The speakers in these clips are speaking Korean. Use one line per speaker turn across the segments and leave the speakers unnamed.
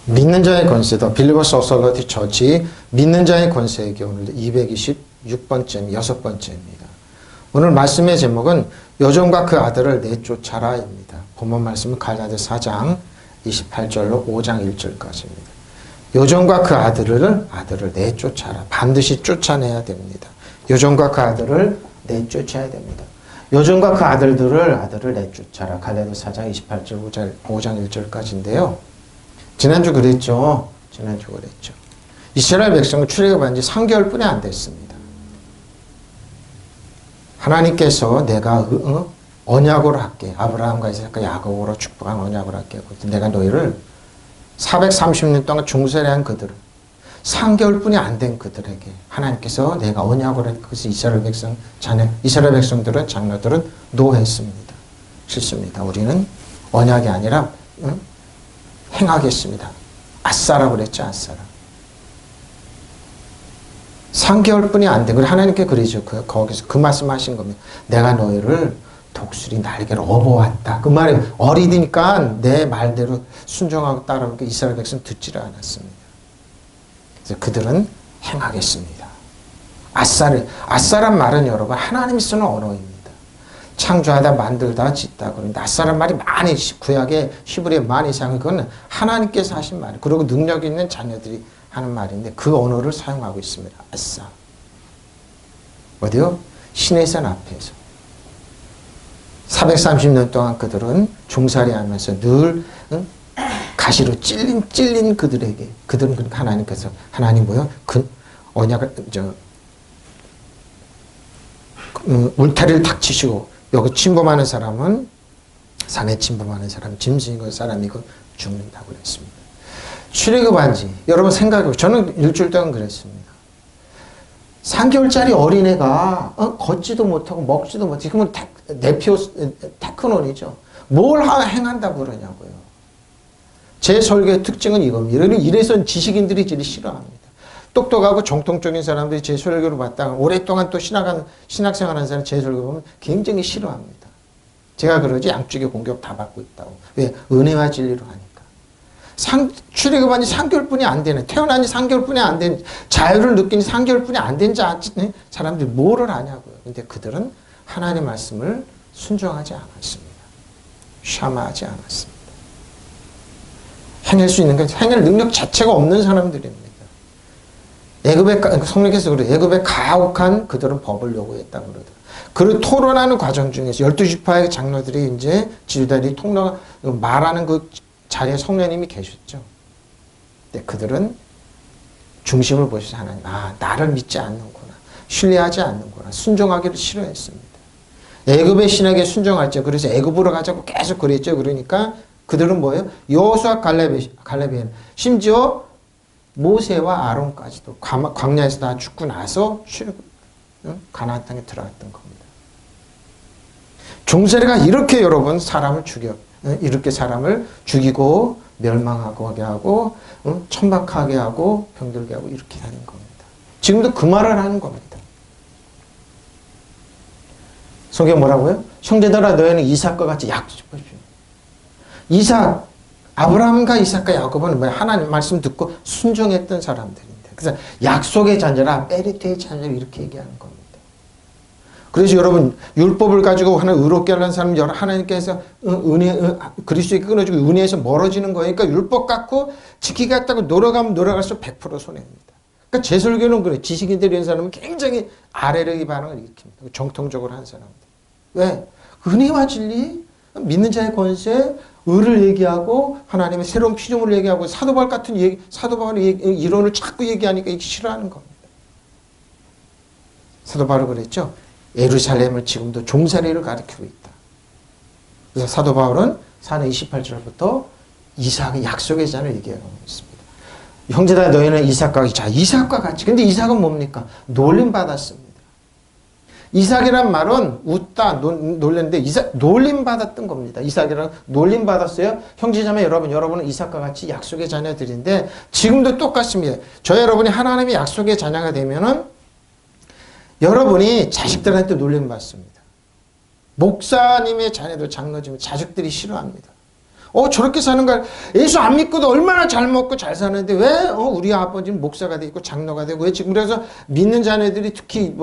믿는 자의 권세도 빌리버스 오솔러티 처치 믿는 자의 권세에게 오늘도 226번째 6번째입니다. 오늘 말씀의 제목은 요정과 그 아들을 내쫓아라입니다. 본문 말씀은 갈라디아 4장 28절로 5장 1절까지입니다. 요정과 그 아들을 내쫓아라. 반드시 쫓아내야 됩니다. 요정과 그 아들을 내쫓아야 됩니다. 요정과 그 아들을 내쫓아라. 갈라디아 4장 28절 5장 1절까지인데요. 지난주 그랬죠. 이스라엘 백성은 출애굽한 지 3개월뿐이 안 됐습니다. 하나님께서 내가 언약으로 할게. 아브라함과 이삭과 야곱으로 축복한 언약으로 할게. 내가 너희를 430년 동안 중세례한 그들을 3개월뿐이 안 된 그들에게 하나님께서 내가 언약으로 했고 그래서 이스라엘 백성들은 장로들은 노했습니다. 싫습니다. 우리는 언약이 아니라 행하겠습니다. 아싸라 그랬죠. 아싸라. 3개월뿐이 안 된 걸 하나님께 그러죠. 거기서 그 말씀하신 겁니다. 내가 너희를 독수리 날개로 업어왔다. 그 말이 어리니까 내 말대로 순종하고 따라오니까 이스라엘 백성 듣지를 않았습니다. 그래서 그들은 행하겠습니다. 아싸란 말은 여러분 하나님이 쓰는 언어입니다. 창조하다 만들다 짓다 그런데 아싸란 말이 많이 구약의 히브리어 많이 사용해요. 그건 하나님께서 하신 말이에요. 그리고 능력 있는 자녀들이 하는 말인데 그 언어를 사용하고 있습니다. 아싸. 어디요? 시내산 앞에서 430년 동안 그들은 종살이하면서 늘 가시로 찔린 그들에게 그들은 그러니까 하나님께서 하나님 뭐요? 그 언약을 울타리를 탁 치시고 여기 침범하는 사람은 산에 침범하는 사람 짐승이고 사람이고 죽는다고 그랬습니다. 출애굽한 지 여러분 생각해보세요. 저는 일주일 동안 그랬습니다. 3개월짜리 어린애가 걷지도 못하고 먹지도 못하고 그러면 테크논이죠. 뭘 행한다고 그러냐고요. 제 설교의 특징은 이겁니다. 이래서 지식인들이 제일 싫어합니다. 똑똑하고 정통적인 사람들이 제 설교를 받다가 오랫동안 또 신학생활하는 사람이 제 설교 보면 굉장히 싫어합니다. 제가 그러지 양쪽에 공격 다 받고 있다고. 왜? 은혜와 진리로 하니까. 출애굽한 지 3개월뿐이 안 되는 태어난 지 3개월뿐이 안 된 자유를 느낀 지 3개월뿐이 안 된 사람들이 뭐를 하냐고요. 근데 그들은 하나님의 말씀을 순종하지 않았습니다. 샤마하지 않았습니다. 해낼 수 있는 건 해낼 능력 자체가 없는 사람들입니다. 성령께서 그래요. 애굽의 가혹한 그들은 법을 요구했다고 그러더라고요. 그를 토론하는 과정 중에서 12지파의 장로들이 이제 지도자들이 말하는 그 자리에 성령님이 계셨죠. 근데 그들은 중심을 보셔서 하나님, 나를 믿지 않는구나. 신뢰하지 않는구나. 순종하기를 싫어했습니다. 애굽의 신에게 순종할지 그래서 애굽으로 가자고 계속 그랬죠. 그러니까 그들은 뭐예요? 여호수아 갈렙에는 심지어 모세와 아론까지도 광야에서 다 죽고 나서 가나안 땅에 들어갔던 겁니다. 종살이가 이렇게 여러분 이렇게 사람을 죽이고 멸망하게 하고 천박하게 하고 병들게 하고 이렇게 하는 겁니다. 지금도 그 말을 하는 겁니다. 성경 뭐라고요? 형제들아 너희는 이삭과 같이 아브라함과 이삭과 야곱은 하나님 말씀 듣고 순종했던 사람들인데 그래서 약속의 자녀라 페리테의 자녀 이렇게 얘기하는 겁니다. 그래서 여러분 율법을 가지고 하나 의롭게 하려는 사람 하나님께서 그리스도에게 끊어주고 은혜에서 멀어지는 거니까 율법 갖고 지키겠다고 노력하면 노력할수록 100% 손해입니다. 그러니까 제 설교는 그래. 지식인들 이런 사람은 굉장히 아래력의 반응을 일으킵니다. 정통적으로 한 사람들. 왜? 은혜와 진리, 믿는 자의 권세, 의를 얘기하고 하나님의 새로운 피조물을 얘기하고 사도 바울 같은 사도 바울의 이론을 자꾸 얘기하니까 싫어하는 겁니다. 사도 바울은 그랬죠. 예루살렘을 지금도 종살이를 가리키고 있다. 그래서 사도 바울은 4장 28절부터 이삭의 약속의 잔을 얘기하고 있습니다. 형제들아 너희는 이삭과 같이. 근데 이삭은 뭡니까? 놀림받았습니다. 이삭이란 말은 웃다, 놀랬는데 놀림받았던 겁니다. 이삭이란 놀림받았어요. 형제자매 여러분은 이삭과 같이 약속의 자녀들인데 지금도 똑같습니다. 여러분이 하나님의 약속의 자녀가 되면은 여러분이 자식들한테 놀림받습니다. 목사님의 자녀들 장로지면 자식들이 싫어합니다. 저렇게 사는 거야. 예수 안 믿고도 얼마나 잘 먹고 잘 사는데 왜 우리 아버지는 목사가 되고 장로가 되고 왜 지금 그래서 믿는 자녀들이 특히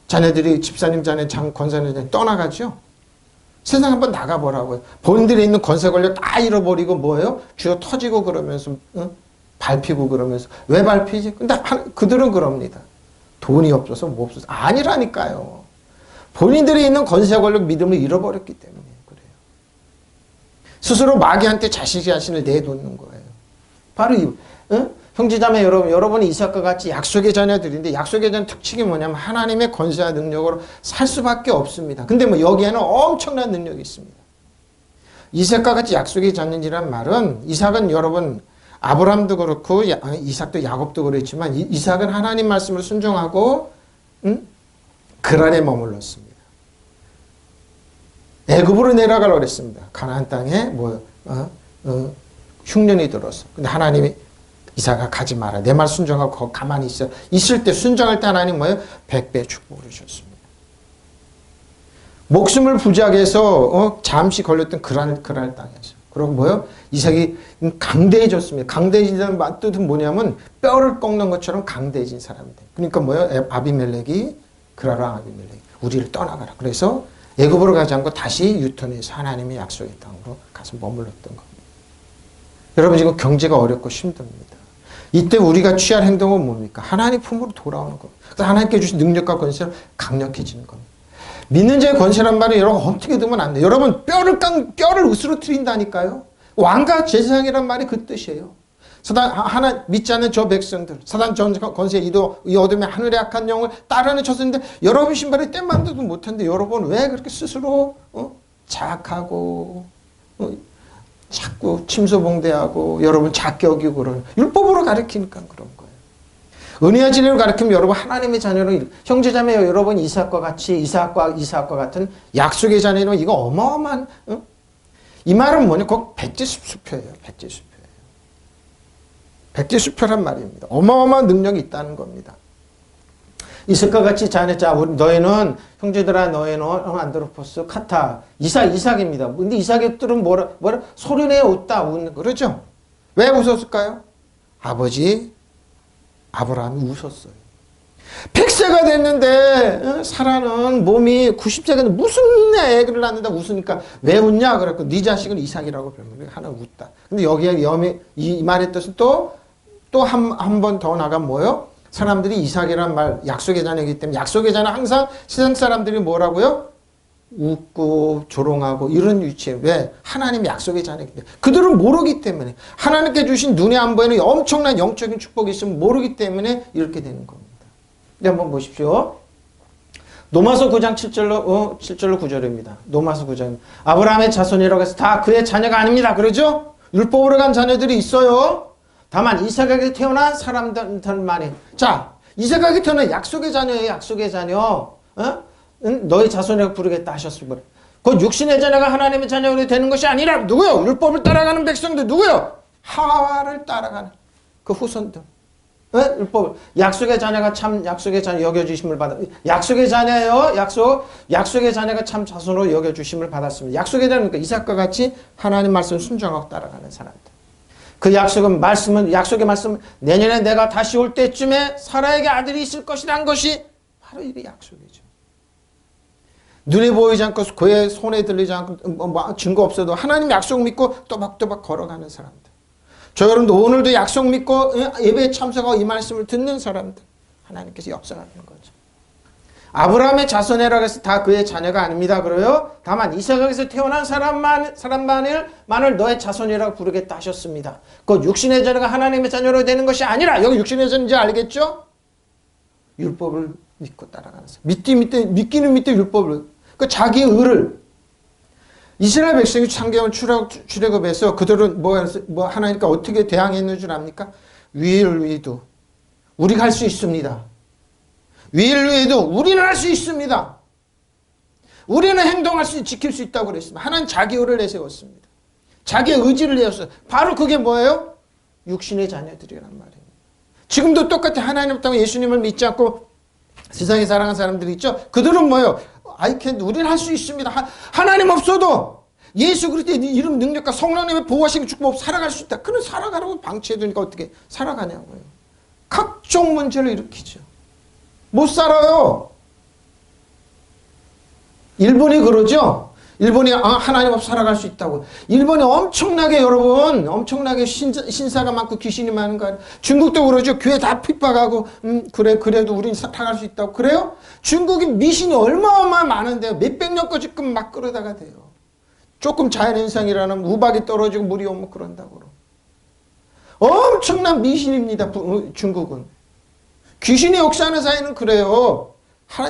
자녀들이 집사님 자녀 권사님 떠나가죠. 세상 한번 나가보라고요. 본인들이 있는 권세 권력 다 잃어버리고 뭐예요? 쥐어 터지고 그러면서 밟히고 그러면서 왜 밟히지? 근데 그들은 그럽니다. 돈이 없어서 뭐 없어서 아니라니까요. 본인들이 있는 권세 권력 믿음을 잃어버렸기 때문에 그래요. 스스로 마귀한테 자신을 내놓는 거예요. 바로 형제자매 여러분이 이삭과 같이 약속의 자녀들인데 약속의 자녀 특징이 뭐냐면 하나님의 권세와 능력으로 살 수밖에 없습니다. 근데 뭐 여기에는 엄청난 능력이 있습니다. 이삭과 같이 약속의 자녀이란 말은 이삭은 여러분 아브라함도 그렇고 이삭도 야곱도 그렇지만 이삭은 하나님 말씀을 순종하고 그란에 머물렀습니다. 애굽으로 내려가려고 그랬습니다. 가나안 땅에 흉년이 들어서. 근데 하나님이 이삭아 가지 마라. 내 말 순종하고 거기 가만히 있어. 있을 때 순종할 때 하나님 뭐예요? 100배 축복을 주셨습니다. 목숨을 부지하게 해서 잠시 걸렸던 그랄 땅에서. 그리고 뭐예요? 이삭이 강대해졌습니다. 강대해진다는 뜻은 뭐냐면 뼈를 꺾는 것처럼 강대해진 사람들. 그러니까 뭐예요? 아비멜렉이 그랄 왕 아비멜렉 우리를 떠나가라. 그래서 애굽으로 가지 않고 다시 유턴해서 하나님의 약속의 땅으로 가서 머물렀던 겁니다. 여러분 지금 경제가 어렵고 힘듭니다. 이때 우리가 취할 행동은 뭡니까? 하나님 품으로 돌아오는 겁니다. 그래서 하나님께 주신 능력과 권세로 강력해지는 겁니다. 믿는 자의 권세란 말은 여러분 어떻게 되면 안 돼요. 여러분 뼈를 으스러뜨린다니까요. 왕과 제사장이란 말이 그 뜻이에요. 사단 하나 믿지 않는 저 백성들 사단 전 권세 이 어둠의 하늘의 악한 영을 따르는 쳤는데 여러분 신발에 땜만도 못하는데 여러분 왜 그렇게 스스로 자학하고 자꾸 침소봉대하고 여러분 작게 여기고 그러는 율법으로 가르치니까 그런 거예요. 은혜와 진리로 가르치면 여러분 하나님의 자녀로 형제자매 여러분 이삭과 같은 약속의 자녀는 이거 어마어마한 이 말은 뭐냐? 꼭 백지수표예요. 백지수표란 말입니다. 어마어마한 능력이 있다는 겁니다. 이삭과 같이 자녀자 너희는 형제들아 너희는 안드로포스 카타 이삭입니다. 근데 이삭의 뜻은 뭐라 소리내어 웃다 웃는 그러죠? 왜 웃었을까요? 아버지 아브라함이 웃었어요. 100세가 됐는데 사라는 몸이 90세가 됐는데 무슨 애를 낳는다 웃으니까 왜 웃냐 그랬고 네 자식은 이삭이라고 별명을 하나 웃다. 근데 여기에 이 말의 뜻은 또 한 번 더 나가면 뭐예요? 사람들이 이삭이란 말 약속의 자녀이기 때문에 약속의 자녀는 항상 세상 사람들이 뭐라고요? 웃고 조롱하고 이런 위치에 왜? 하나님의 약속의 자녀이기 때문에 그들은 모르기 때문에 하나님께 주신 눈에 안 보이는 엄청난 영적인 축복이 있으면 모르기 때문에 이렇게 되는 겁니다. 네, 한번 보십시오. 노마서 9장 7절로 9절입니다. 노마서 9장 아브라함의 자손이라고 해서 다 그의 자녀가 아닙니다. 그러죠? 율법으로 간 자녀들이 있어요. 다만 이삭에게 태어난 사람들만이 자 이삭에게 태어난 약속의 자녀예요. 약속의 자녀 너희 자손이라고 부르겠다 하셨습니다. 그 육신의 자녀가 하나님의 자녀가 되는 것이 아니라 누구요? 율법을 따라가는 백성들 누구요? 하와를 따라가는 그 후손들 율법을 약속의 자녀가 참 약속의 자녀 여겨주심을 받아 약속의 자녀예요. 약속의 자녀가 참 자손으로 여겨주심을 받았습니다. 약속의 자녀니까 이삭과 같이 하나님 말씀을 순종하고 따라가는 사람들. 그 약속의 말씀 내년에 내가 다시 올 때쯤에 사라에게 아들이 있을 것이란 것이 바로 이 약속이죠. 눈에 보이지 않고 그의 손에 들리지 않고 증거 없어도 하나님 약속 믿고 또박또박 걸어가는 사람들. 저 여러분도 오늘도 약속 믿고 예배에 참석하고 이 말씀을 듣는 사람들. 하나님께서 역사하는 거죠. 아브라함의 자손이라고 해서 다 그의 자녀가 아닙니다. 그래요. 다만 이삭에게서 태어난 사람만을 너의 자손이라고 부르겠다 하셨습니다. 그 육신의 자녀가 하나님의 자녀로 되는 것이 아니라 여기 육신의 자녀인지 알겠죠? 율법을 믿고 따라가는 사람. 믿기는 믿되 율법을 그 자기 의를 이스라엘 백성이 창경을 출애굽해서 그들은 하나님과 어떻게 대항했는 줄 압니까? 위도 우리가 할 수 있습니다. 위도 우리는 할 수 있습니다. 우리는 행동할 수 지킬 수 있다고 그랬습니다. 하나님 자기 의를 내세웠습니다. 자기의 의지를 내었어요. 바로 그게 뭐예요? 육신의 자녀들이란 말이에요. 지금도 똑같이 하나님 때문에 예수님을 믿지 않고 세상에 살아가는 사람들이 있죠. 그들은 뭐예요? I can do. 우리는 할 수 있습니다. 하나님 없어도 예수 그리스도의 이름 능력과 성령님의 보호하시고 축복 살아갈 수 있다. 그는 살아가라고 방치해두니까 어떻게 살아가냐고요. 각종 문제를 일으키죠. 못 살아요. 일본이 그러죠. 일본이 하나님 없이 살아갈 수 있다고. 일본이 엄청나게 여러분 엄청나게 신사가 많고 귀신이 많은 거 아니에요. 중국도 그러죠. 교회 다 핍박하고 그래 그래도 우린 살아갈 수 있다고. 그래요? 중국이 미신이 얼마나 많은데요. 몇백 년 거지금 막 그러다가 돼요. 조금 자연현상이라는 우박이 떨어지고 물이 오면 그런다고. 엄청난 미신입니다. 중국은. 귀신이 역사하는 사이는 그래요.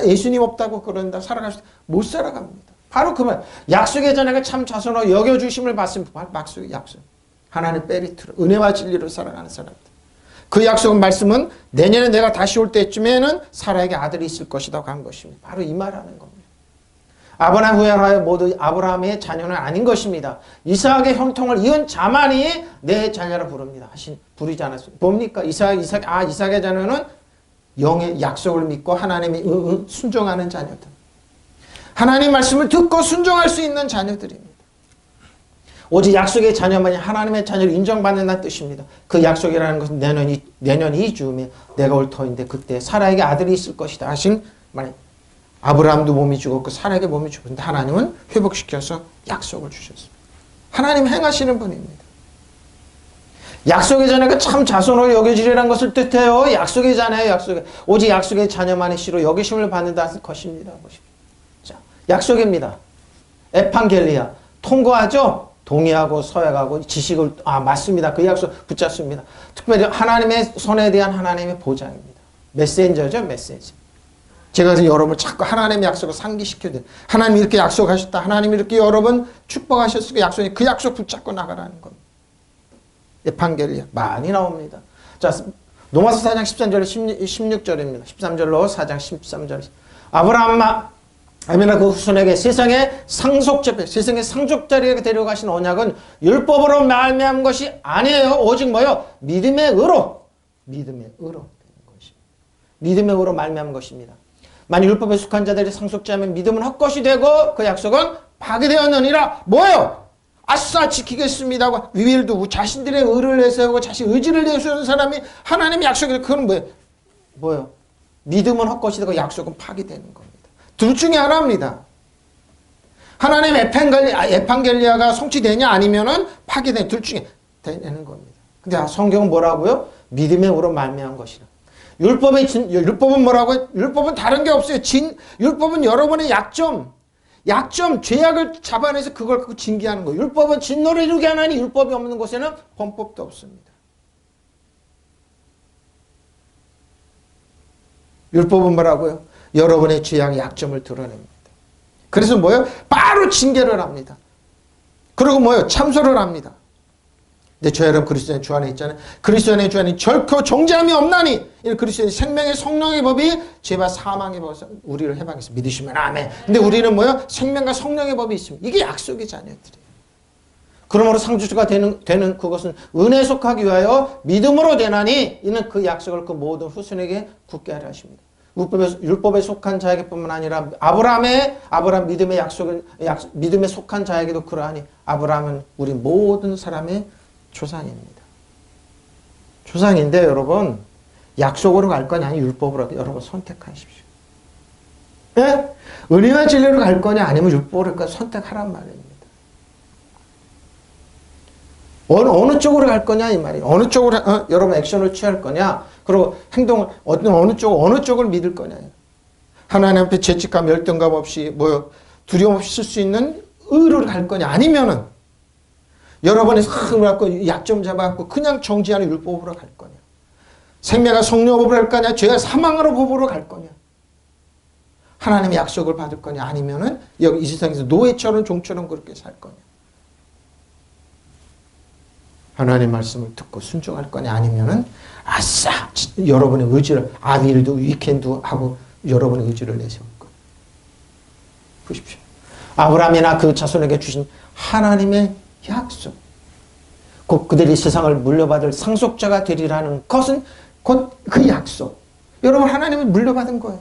예수님 없다고 그런다. 살아갈 수 못 살아갑니다. 바로 그 말. 약속의 자녀가 참 자손으로 여겨주심을 받으면 약속. 하나님 메리트로 은혜와 진리로 살아가는 사람들. 그 약속은 말씀은 내년에 내가 다시 올 때쯤에는 사라에게 아들이 있을 것이라고 한 것입니다. 바로 이 말하는 겁니다. 아브라함 후裔하여 모두 아브라함의 자녀는 아닌 것입니다. 이삭의 형통을 이은 자만이 내 자녀라 부릅니다. 부르지 않았습니다. 뭡니까? 이삭의 자녀는 영의 약속을 믿고 하나님이 순종하는 자녀들. 하나님 말씀을 듣고 순종할 수 있는 자녀들입니다. 오직 약속의 자녀만이 하나님의 자녀를 인정받는다는 뜻입니다. 그 약속이라는 것은 내년 이 즈음에 내가 올 터인데 그때 사라에게 아들이 있을 것이다 하신 말. 아브라함도 몸이 죽었고 사라에게 몸이 죽었는데 하나님은 회복시켜서 약속을 주셨습니다. 하나님 행하시는 분입니다. 약속의 자녀가 참 자손으로 여겨지리라는 것을 뜻해요. 약속의 자녀예요. 오직 약속의 자녀만의 씨로 여기심을 받는다는 것입니다. 자, 약속입니다. 에판겔리아 통과하죠. 동의하고 서약하고 지식을 맞습니다. 그 약속 붙잡습니다. 특별히 하나님의 손에 대한 하나님의 보장입니다. 메신저죠. 메시지. 제가 여러분을 자꾸 하나님의 약속을 상기시켜야 돼요. 하나님이 이렇게 약속하셨다. 하나님이 이렇게 여러분 축복하셨으니까 약속이 그 약속 붙잡고 나가라는 겁니다. 에판겔리아 많이 나옵니다. 자, 로마서 4장 13절 16절입니다. 13절로 4장 13절. 아브라함이나 그 후손에게 세상의 상속자리에 데려가신 언약은 율법으로 말미암은 것이 아니에요. 오직 뭐요? 믿음의 의로 되는 것입니다. 믿음의 의로 말미암은 것입니다. 만일 율법에 속한 자들이 상속자면 믿음은 헛것이 되고 그 약속은 파괴되었느니라. 뭐예요? 아싸 지키겠습니다 하고 위일도 자신들의 의를 내세우고 자신 의지를 내세우는 사람이 하나님의 약속이래. 그건 뭐예요? 믿음은 헛것이 되고 약속은 파괴되는 겁니다. 둘 중에 하나입니다. 하나님 에판겔리아가 성취되냐 아니면은 파괴되냐 둘 중에 되는 겁니다. 근데 성경은 뭐라고요? 믿음의 의로 말미암은 것이라. 율법은 뭐라고요? 율법은 다른 게 없어요. 율법은 여러분의 약점, 죄악을 잡아내서 그걸 갖고 징계하는 거예요. 율법은 진노를 이루게 하나니 율법이 없는 곳에는 범법도 없습니다. 율법은 뭐라고요? 여러분의 죄악의 약점을 드러냅니다. 그래서 뭐예요? 바로 징계를 합니다. 그리고 뭐예요? 참소를 합니다. 근데 저 여러분 그리스도의 주 안에 있잖아요. 그리스도의 주 안에 결코 정죄함이 없나니 그리스도의 생명의 성령의 법이 죄와 사망의 법에서 우리를 해방해서 믿으시면 아멘. 근데 우리는 뭐예요? 생명과 성령의 법이 있습니다. 이게 약속의 자녀들이에요. 그러므로 상주주가 되는 그것은 은혜에 속하기 위하여 믿음으로 되나니 이는 그 약속을 그 모든 후손에게 굳게 하려 하십니다. 율법에 속한 자에게 뿐만 아니라 아브라함 믿음에 속한 자에게도 그러하니 아브라함은 우리 모든 사람의 조상입니다. 조상인데 여러분 약속으로 갈 거냐 아니면 율법으로 여러분 선택하십시오. 예? 은혜와 진리로 갈 거냐 아니면 율법으로 갈 거냐 선택하란 말입니다. 어느 쪽으로 갈 거냐 이 말이에요. 어느 쪽으로 여러분 액션을 취할 거냐 그리고 행동을 어느 쪽을 믿을 거냐. 하나님 앞에 죄책감 열등감 없이 두려움 없이 쓸 수 있는 의로 갈 거냐 아니면은 여러분이 약점 잡아갖고 그냥 정지하는 율법으로 갈 거냐. 생명과 성령법으로 갈 거냐. 죄와 사망으로 법으로 갈 거냐. 하나님의 약속을 받을 거냐. 아니면은 여기 이 세상에서 노예처럼 종처럼 그렇게 살 거냐. 하나님의 말씀을 듣고 순종할 거냐. 아니면은 아싸 여러분의 의지를 아윌도 위켄도 하고 여러분의 의지를 내세울 거냐. 보십시오. 아브라함이나 그 자손에게 주신 하나님의 약속. 곧 그들이 세상을 물려받을 상속자가 되리라는 것은 곧 그 약속. 여러분 하나님은 물려받은 거예요.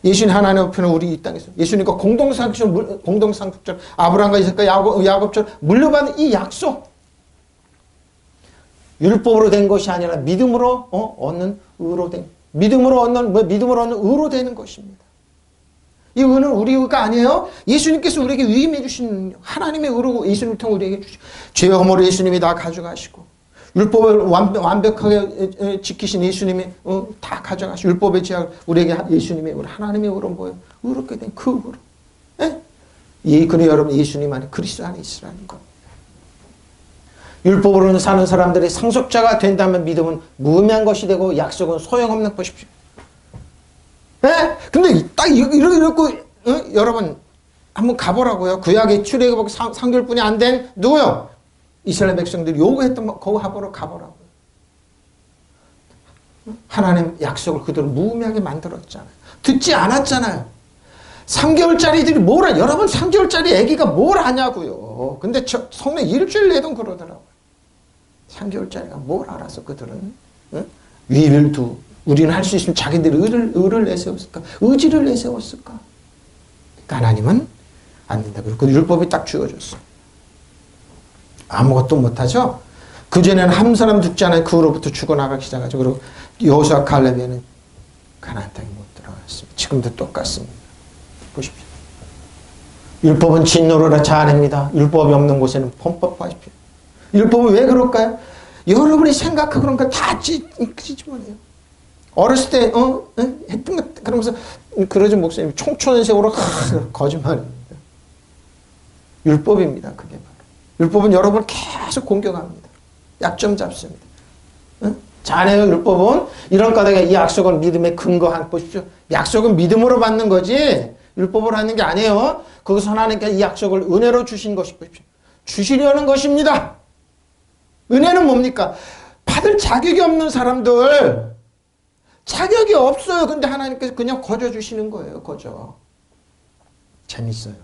예수님 하나님 앞에는 우리 이 땅에서 예수님과 공동상속처럼 아브라함과 이삭과 야곱처럼 물려받은 이 약속. 율법으로 된 것이 아니라 믿음으로 얻는 의로 된, 믿음으로 얻는 의로 되는 것입니다. 이 의는 우리 의가 아니에요. 예수님께서 우리에게 위임해 주신 하나님의 의로 예수님을 통해 우리에게 주시고, 죄와 허물을 예수님이 다 가져가시고, 율법을 완벽하게 지키신 예수님이 다 가져가시고, 율법의 제약을 우리에게 예수님의 의로, 하나님의 의로 뭐예요? 의롭게 된 그 의로. 예? 그래 여러분, 예수님 안에 그리스도 안에 있으라는 것. 율법으로는 사는 사람들이 상속자가 된다면 믿음은 무의미한 것이 되고 약속은 소용없는 것이죠. 예? 근데 딱 이렇고 여러분 한번 가보라고요. 구약의 출애굽 3개월뿐이 안 된 누구요? 이스라엘 백성들이 요구했던 거기 가보라고요. 하나님 약속을 그대로 무의미하게 만들었잖아요. 듣지 않았잖아요. 3개월짜리들이 뭘 하냐. 여러분 3개월짜리 애기가 뭘 하냐고요. 근데 성령 일주일 내도 그러더라고요. 3개월짜리가 뭘 알아서 그들은 위를 우리는 할 수 있으면 자기들이 의를 내세웠을까? 의지를 내세웠을까? 그러니까 하나님은 안 된다. 그리고 율법이 딱 주어졌어. 아무것도 못하죠. 그전에는 한 사람 죽지 않아요. 그 후로부터 죽어나가기 시작하죠. 그리고 여호수아 갈렙에는 가나안 땅에 못 들어갔습니다. 지금도 똑같습니다. 보십시오. 율법은 진노를 자아냅니다. 율법이 없는 곳에는 범법하십시오. 율법은 왜 그럴까요? 여러분이 생각하고 그런 거 다 찌집어내요. 어렸을 때 했던 것 그러면서 그러죠. 목사님 총천세월로 거짓말입니다. 율법입니다. 그게 바로. 율법은 여러분을 계속 공격합니다. 약점 잡습니다. 잘해요. 율법은 이런 까닭에 이 약속은 믿음의 근거한 보십시오. 약속은 믿음으로 받는 거지 율법으로 하는 게 아니에요. 거기서 하나님께서 이 약속을 은혜로 주신 것이 보십시오. 주시려는 것입니다. 은혜는 뭡니까? 받을 자격이 없는 사람들, 자격이 없어요. 근데 하나님께서 그냥 거저 주시는 거예요. 거저. 재밌어요.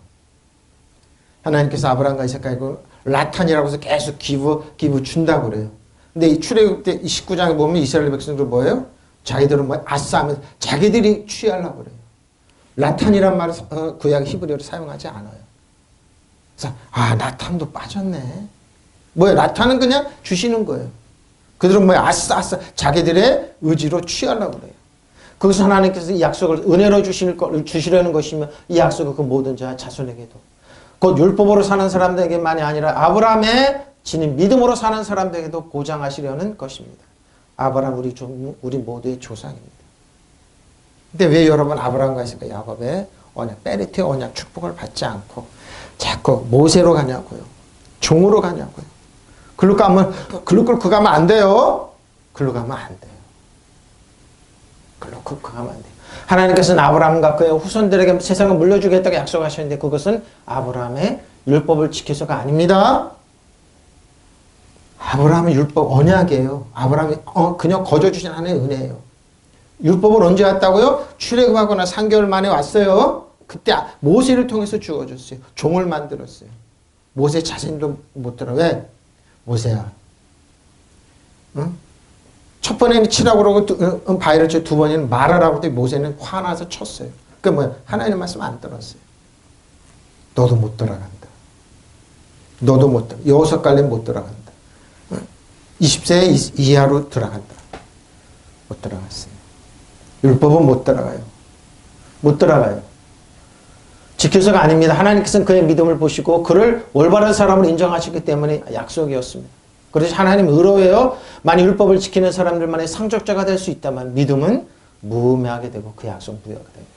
하나님께서 아브라함과 이삭과 라탄이라고 해서 계속 기부 준다고 그래요. 근데 이 출애굽 때 19장에 보면 이스라엘 백성들 뭐예요? 자기들은 뭐 아싸하면서 자기들이 취하려고 그래요. 라탄이란 말을 구약 히브리어로 사용하지 않아요. 그래서 라탄도 빠졌네. 뭐예요? 라탄은 그냥 주시는 거예요. 그들은 뭐예요? 아싸 자기들의 의지로 취하려고 그래요. 거기서 하나님께서 이 약속을 은혜로 주시려는 것이며 이 약속을 그 모든 자손에게도 곧 율법으로 사는 사람들에게만이 아니라 아브라함의 진인 믿음으로 사는 사람들에게도 보장하시려는 것입니다. 아브라함 우리 모두의 조상입니다. 근데 왜 여러분 아브라함과 이삭과 야곱의 언약, 베레트의 언약 축복을 받지 않고 자꾸 모세로 가냐고요. 종으로 가냐고요. 글로 가면 안 돼요. 글로 가면 안 돼요. 글로 가면 안 돼요. 하나님께서는 아브라함과 그의 후손들에게 세상을 물려주겠다고 약속하셨는데 그것은 아브라함의 율법을 지켜서가 아닙니다. 아브라함의 율법 언약이에요. 아브라함이 그냥 거저 주신 하나님의 은혜예요. 율법을 언제 왔다고요? 출애굽하거나 3개월 만에 왔어요. 그때 모세를 통해서 주어졌어요. 종을 만들었어요. 모세 자신도 못 들어. 왜? 모세야. 첫 번에는 치라고 그러고 바위를 쳐 두 번에는 말하라고 했더니 모세는 화나서 쳤어요. 그게 뭐야? 하나님의 말씀 안 들었어요. 너도 못 들어간다. 너도 못 들어. 여호수아 갈렙 못 들어간다. 20세 이하로 들어간다. 못 들어갔어요. 율법은 못 들어가요. 못 들어가요. 지켜서가 아닙니다. 하나님께서는 그의 믿음을 보시고 그를 올바른 사람으로 인정하셨기 때문에 약속이었습니다. 그래서 하나님 의로워요. 만약 율법을 지키는 사람들만의 상속자가 될 수 있다면 믿음은 무의미하게 되고 그 약속 무효가 됩니다.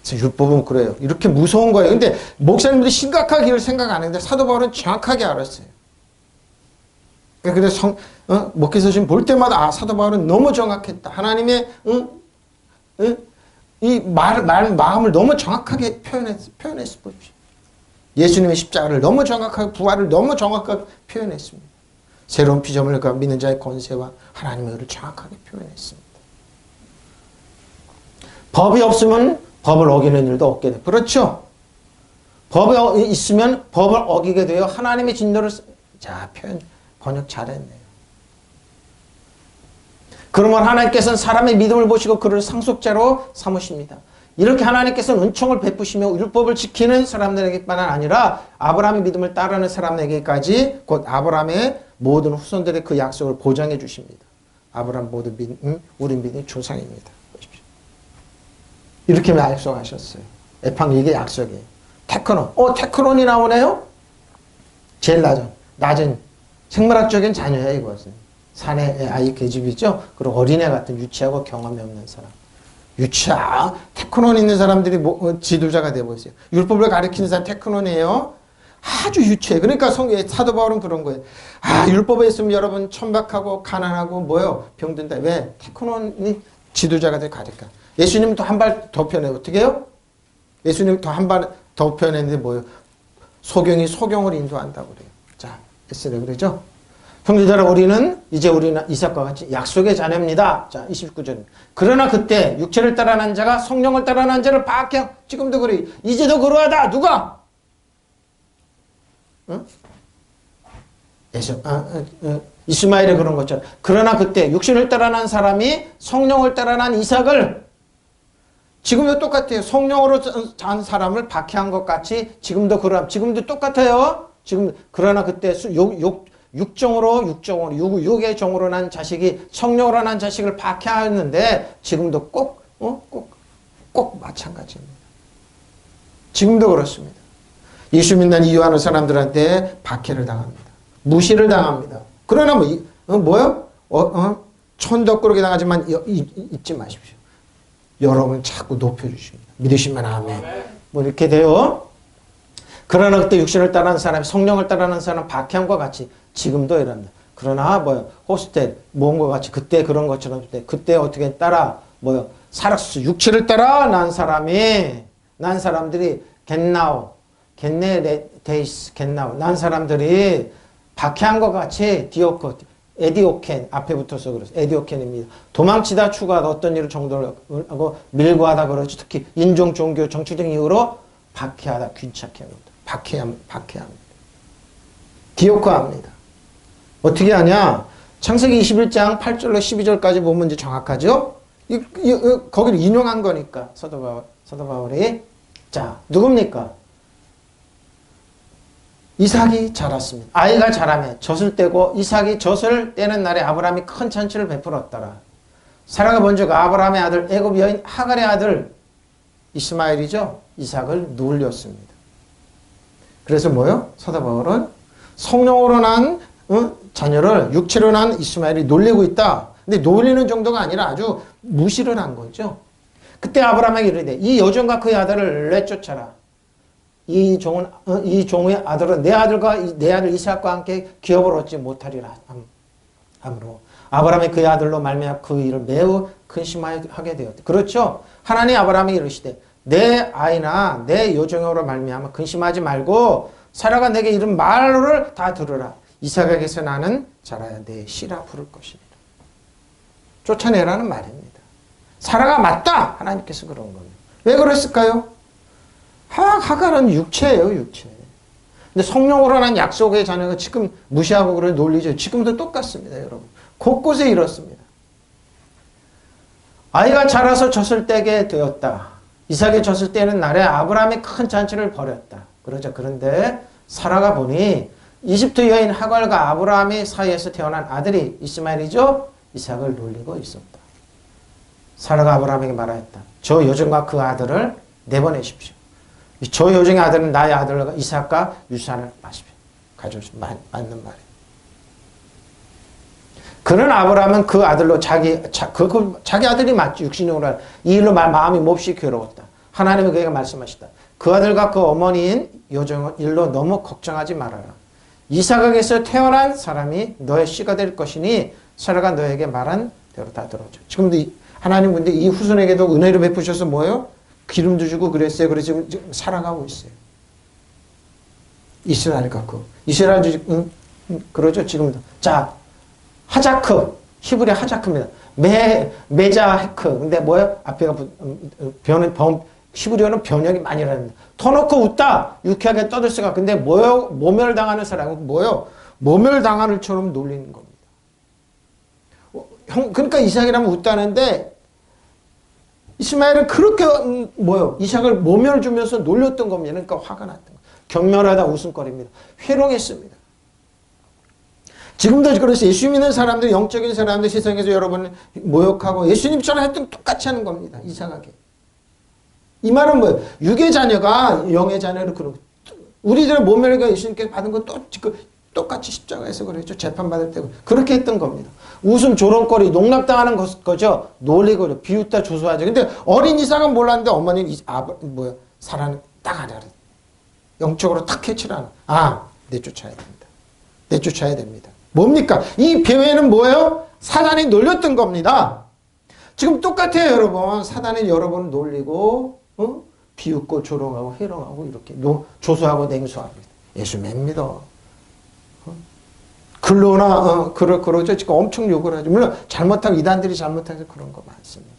그래서 율법은 그래요. 이렇게 무서운 거예요. 근데 목사님들이 심각하게 이걸 생각 안 했는데 사도 바울은 정확하게 알았어요. 그래서 목회에서 지금 볼 때마다 사도 바울은 너무 정확했다. 하나님의 이 마음을 너무 정확하게 표현했어 보십시오. 예수님의 십자가를 너무 정확하게 부활을 너무 정확하게 표현했습니다. 새로운 피조물과 믿는 자의 권세와 하나님의 의를 정확하게 표현했습니다. 법이 없으면 법을 어기는 일도 없게 돼. 그렇죠? 법이 있으면 법을 어기게 되어 하나님의 진노를 번역 잘했네요. 그러면 하나님께서는 사람의 믿음을 보시고 그를 상속자로 삼으십니다. 이렇게 하나님께서는 은총을 베푸시며 율법을 지키는 사람들에게만 아니라 아브라함의 믿음을 따르는 사람에게까지 곧 아브라함의 모든 후손들의 그 약속을 보장해 주십니다. 아브라함 모든 믿음, 우리 믿음이 조상입니다. 보십시오. 이렇게 약속하셨어요. 에팡 이게 약속이에요. 테크논. 테크논이 나오네요? 제일 낮은 생물학적인 자녀예요, 이것은. 사내 아이 계집이죠? 그리고 어린애 같은 유치하고 경험이 없는 사람. 테크논 있는 사람들이 지도자가 되고 있어요. 율법을 가르치는 사람 테크논이에요. 아주 유치해. 그러니까 사도 바울은 그런 거예요. 율법에 있으면 여러분 천박하고 가난하고 병든다. 왜? 테크논이 지도자가 될 가르쳐. 예수님은 또 한 발 더 펴내요. 어떻게 해요? 예수님 또 한 발 더 펴내는데 소경이 소경을 인도한다고 그래요. 자, 에스레 그러죠? 형제들아 우리는 이삭과 같이 약속의 자녀입니다. 자, 29절. 그러나 그때 육체를 따라난 자가 성령을 따라난 자를 박해. 지금도 그래. 이제도 그러하다. 누가? 응? 이스마엘이 그런 것처럼. 그러나 그때 육신을 따라난 사람이 성령을 따라난 이삭을 지금도 똑같아요. 성령으로 산 사람을 박해한 것 같이 지금도 지금도 똑같아요. 그러나 그때 육의 종으로 난 자식이 성령으로 난 자식을 박해하였는데 지금도 꼭 마찬가지입니다. 지금도 그렇습니다. 예수 믿는 이유하는 사람들한테 박해를 당합니다. 무시를 당합니다. 그러나 천덕꾸러기 당하지만 잊지 마십시오. 여러분 자꾸 높여주십니다. 믿으시면 아멘. 이렇게 돼요. 그러나 그때 육신을 따르는 사람이 성령을 따르는 사람 박해함과 같이 지금도 이랍니다. 그러나 호스텔 모험과 같이 그때 그런 것처럼 그때 어떻게 따라 사락수 육체를 따라 난 사람들이 난 사람들이 박해한 것 같이 에디오켄 앞에 붙어서 그래서 에디오켄입니다. 도망치다 추가하다 어떤 일을 정도를 하고 밀고하다 그러죠. 특히 인종, 종교, 정치 등 이유로 박해하다 귀찮게 합니다. 박해합니다. 디오크합니다. 어떻게 하냐? 창세기 21장 8절로 12절까지 보면 이제 정확하죠? 거기를 인용한 거니까 사도 바울이. 자, 누굽니까? 이삭이 자랐습니다. 아이가 자라매 젖을 떼고 이삭이 젖을 떼는 날에 아브라함이 큰 잔치를 베풀었더라. 사라가 먼저 아브라함의 아들 애굽 여인 하갈의 아들 이스마엘이죠. 이삭을 놀렸습니다. 그래서 사도 바울은 성령으로 난 자녀를 육체로 난 이스마엘이 놀리고 있다. 근데 놀리는 정도가 아니라 아주 무시를 한 그때 아브라함에게 이르되 이 여종과 그의 아들을 내쫓아라. 이 종의 아들은 내 아들 이삭과 함께 기업을 얻지 못하리라 함으로 아브라함이 그의 아들로 말미암아 그 일을 매우 근심하게 되었다. 그렇죠? 하나님 아브라함이 이르시되 내 아이나 내 여종으로 말미암아 근심하지 말고 사라가 내게 이른 말을 다 들으라. 이삭에게서 나는 자라야 내 씨라 부를 것이니라. 쫓아내라는 말입니다. 사라가 맞다. 하나님께서 그런 겁니다. 왜 그랬을까요? 하갈은 육체예요, 육체. 근데 성령으로 난 약속의 자녀가 지금 무시하고 그런 논리죠. 지금도 똑같습니다, 여러분. 곳곳에 이렇습니다. 아이가 자라서 젖을 떼게 되었다. 이삭이 젖을 떼는 날에 아브라함이 큰 잔치를 벌였다. 그러죠. 그런데 사라가 보니 이집트 여인 하갈과 아브라함의 사이에서 태어난 아들이 이스마엘이죠. 이삭을 놀리고 있었다. 사라가 아브라함에게 말하였다. 저 여종과 그 아들을 내보내십시오. 저 여종의 아들은 나의 아들과 이삭과 유산을 마십시오. 가져오십시오. 맞는 말이에요. 그런 아브라함은 그 아들로 자기 아들이 맞죠. 육신적으로 이 일로 마음이 몹시 괴로웠다. 하나님은 그에게 말씀하시다. 그 아들과 그 어머니인 여종의 일로 너무 걱정하지 말아라. 이삭에게서 태어난 사람이 너의 씨가 될 것이니 사라가 너에게 말한 대로 다 들어줘. 지금도 하나님 근데 이 후손에게도 은혜를 베푸셔서 뭐예요? 기름도 주고 그랬어요. 그래서 지금 살아가고 있어요. 이스라엘 갖고. 이스라엘 그러죠. 지금도. 자, 하자크. 히브리 하자크입니다. 메자헤크. 근데 뭐예요? 앞에가 히브리어는 변형이 많이 일어납니다. 터놓고 웃다. 유쾌하게 떠들수가. 근데 뭐요? 모멸당하는 사람은 뭐요? 모멸당하는 처럼 놀리는 겁니다. 그러니까 이삭이라면 웃다는데 이스마엘은 그렇게 이삭을 모멸주면서 놀렸던 겁니다. 그러니까 화가 났던 거예요. 경멸하다 웃음거리입니다. 회롱했습니다. 지금도 그래서 예수 믿는 사람들, 영적인 사람들 세상에서 여러분 모욕하고 예수님처럼 했던 똑같이 하는 겁니다. 이상하게. 이 말은 뭐예요? 육의 자녀가 영의 자녀를 그런 우리들의 모멸과 예수님께서 받은 건 똑같이 십자가에서 그랬죠. 재판받을 때 그렇게 했던 겁니다. 웃음, 조롱거리, 농락당하는 거죠. 놀리고 비웃다 조소하죠. 근데 어린 이삭은 몰랐는데 어머니는 사라는 딱 알아. 영적으로 탁 캐치를 하나. 내쫓아야 됩니다. 내쫓아야 됩니다. 뭡니까? 이 배회는 뭐예요? 사단이 놀렸던 겁니다. 지금 똑같아요, 여러분. 사단이 여러분을 놀리고 비웃고 조롱하고 회롱하고 이렇게 조소하고 냉소합니다. 예수 맵니다. 글로나 그러죠. 지금 엄청 욕을 하죠. 물론 잘못하고 이단들이 잘못해서 그런 거 많습니다.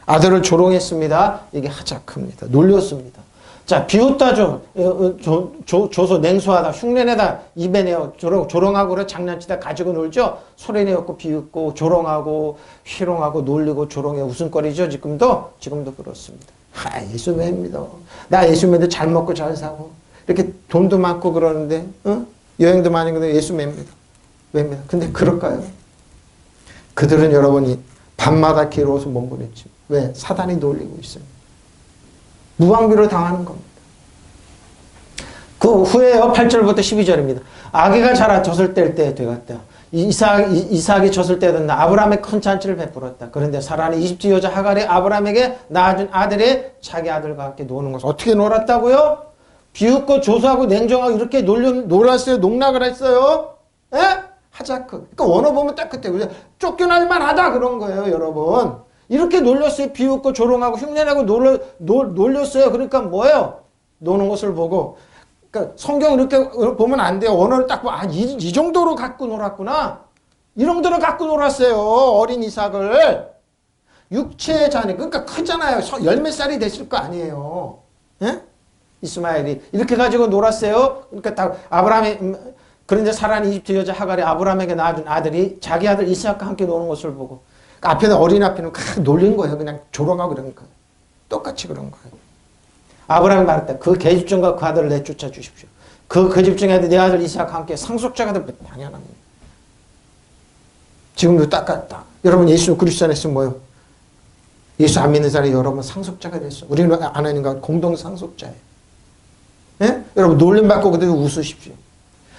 아들을 조롱했습니다. 이게 하자크입니다. 놀렸습니다. 자, 비웃다 조소 냉소하다 흉내내다 입에 내어 조롱하고 그래 장난치다 가지고 놀죠. 소리내었고 비웃고 조롱하고 희롱하고 놀리고 조롱해 웃음거리죠. 지금도 그렇습니다. 예수 맵니다. 나 예수 믿는데 잘 먹고 잘 사고 이렇게 돈도 많고 그러는데 여행도 많이 가는데 예수 맵니다. 맵니다. 근데 그럴까요? 그들은 여러분이 밤마다 괴로워서 몸부림치. 왜? 사단이 놀리고 있습니다. 무방비로 당하는 겁니다. 그 후에요. 8절부터 12절입니다. 아기가 자라 젖을 뗄 때 되었다. 이삭이 젖을 떼던 날 아브라함의 큰 잔치를 베풀었다. 그런데 사라는 이집트 여자 하갈이 아브라함에게 낳아준 아들이 자기 아들과 함께 노는 것을 어떻게 놀았다고요? 비웃고 조소하고 냉정하고 이렇게 놀았어요. 농락을 했어요. 에? 하자크. 그러니까 원어 보면 딱 그때 쫓겨날 만하다 그런 거예요, 여러분. 이렇게 놀렸어요. 비웃고 조롱하고 흉내내고 놀렸어요. 그러니까 뭐예요? 노는 것을 보고. 그러니까 성경 이렇게 보면 안 돼요. 언어를 딱 보면 이 정도로 갖고 놀았구나. 이 정도로 갖고 놀았어요. 어린 이삭을. 육체의 자녀. 그러니까 크잖아요. 열몇 살이 됐을 거 아니에요. 예? 이스마엘이 이렇게 가지고 놀았어요. 그러니까 다 아브라함이 그런데 사라는 이집트 여자 하갈이 아브라함에게 낳아준 아들이 자기 아들 이삭과 함께 노는 것을 보고 앞에는 어린 앞에는 놀린 거예요. 그냥 조롱하고 그런 거예요. 똑같이 그런 거예요. 아브라함이 말했다. 그 계집종과 그 아들을 내쫓아 주십시오. 그 계집종의 아들 내 아들 이삭과 함께 상속자가 되면 당연합니다. 지금도 똑같다. 여러분 예수 그리스도 안에서 뭐예요? 예수 안 믿는 사람이 여러분 상속자가 됐어. 우리는 하나님과 공동 상속자예요. 예? 여러분 놀림받고 그대로 웃으십시오.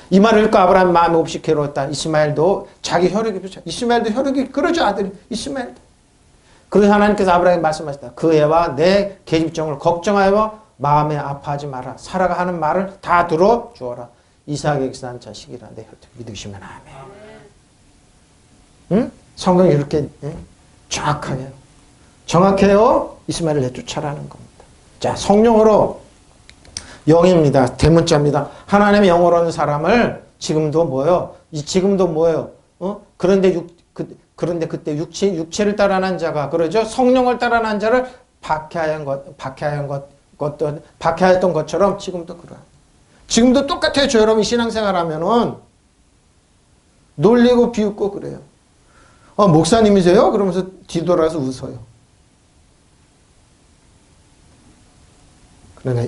이 말을 읽고 아브라함이 마음이 없이 괴로웠다. 이스마엘도 자기 혈육이 비춰. 이스마엘도 혈육이 그러죠. 아들이 이스마엘도. 그래서 하나님께서 아브라함에게 말씀하셨다. 그 애와 내 계집종을 걱정하여 마음에 아파하지 마라. 사라가 하는 말을 다 들어주어라. 이삭에게서 난 자식이라 내 혈육 믿으시면 아멘. 응? 성경이 이렇게 정확해요. 이스마엘을 내쫓아라는 겁니다. 자, 성령으로 영입니다. 대문자입니다. 하나님의 영으로 오는 사람을 지금도 뭐예요? 지금도 뭐예요? 그런데 그때 육체를 따라난 자가 그러죠. 성령을 따라난 자를 박해하였던 것처럼 지금도 그래요. 지금도 똑같아요. 저 여러분 신앙생활하면은 놀리고 비웃고 그래요. 목사님이세요? 그러면서 뒤돌아서 웃어요. 그러나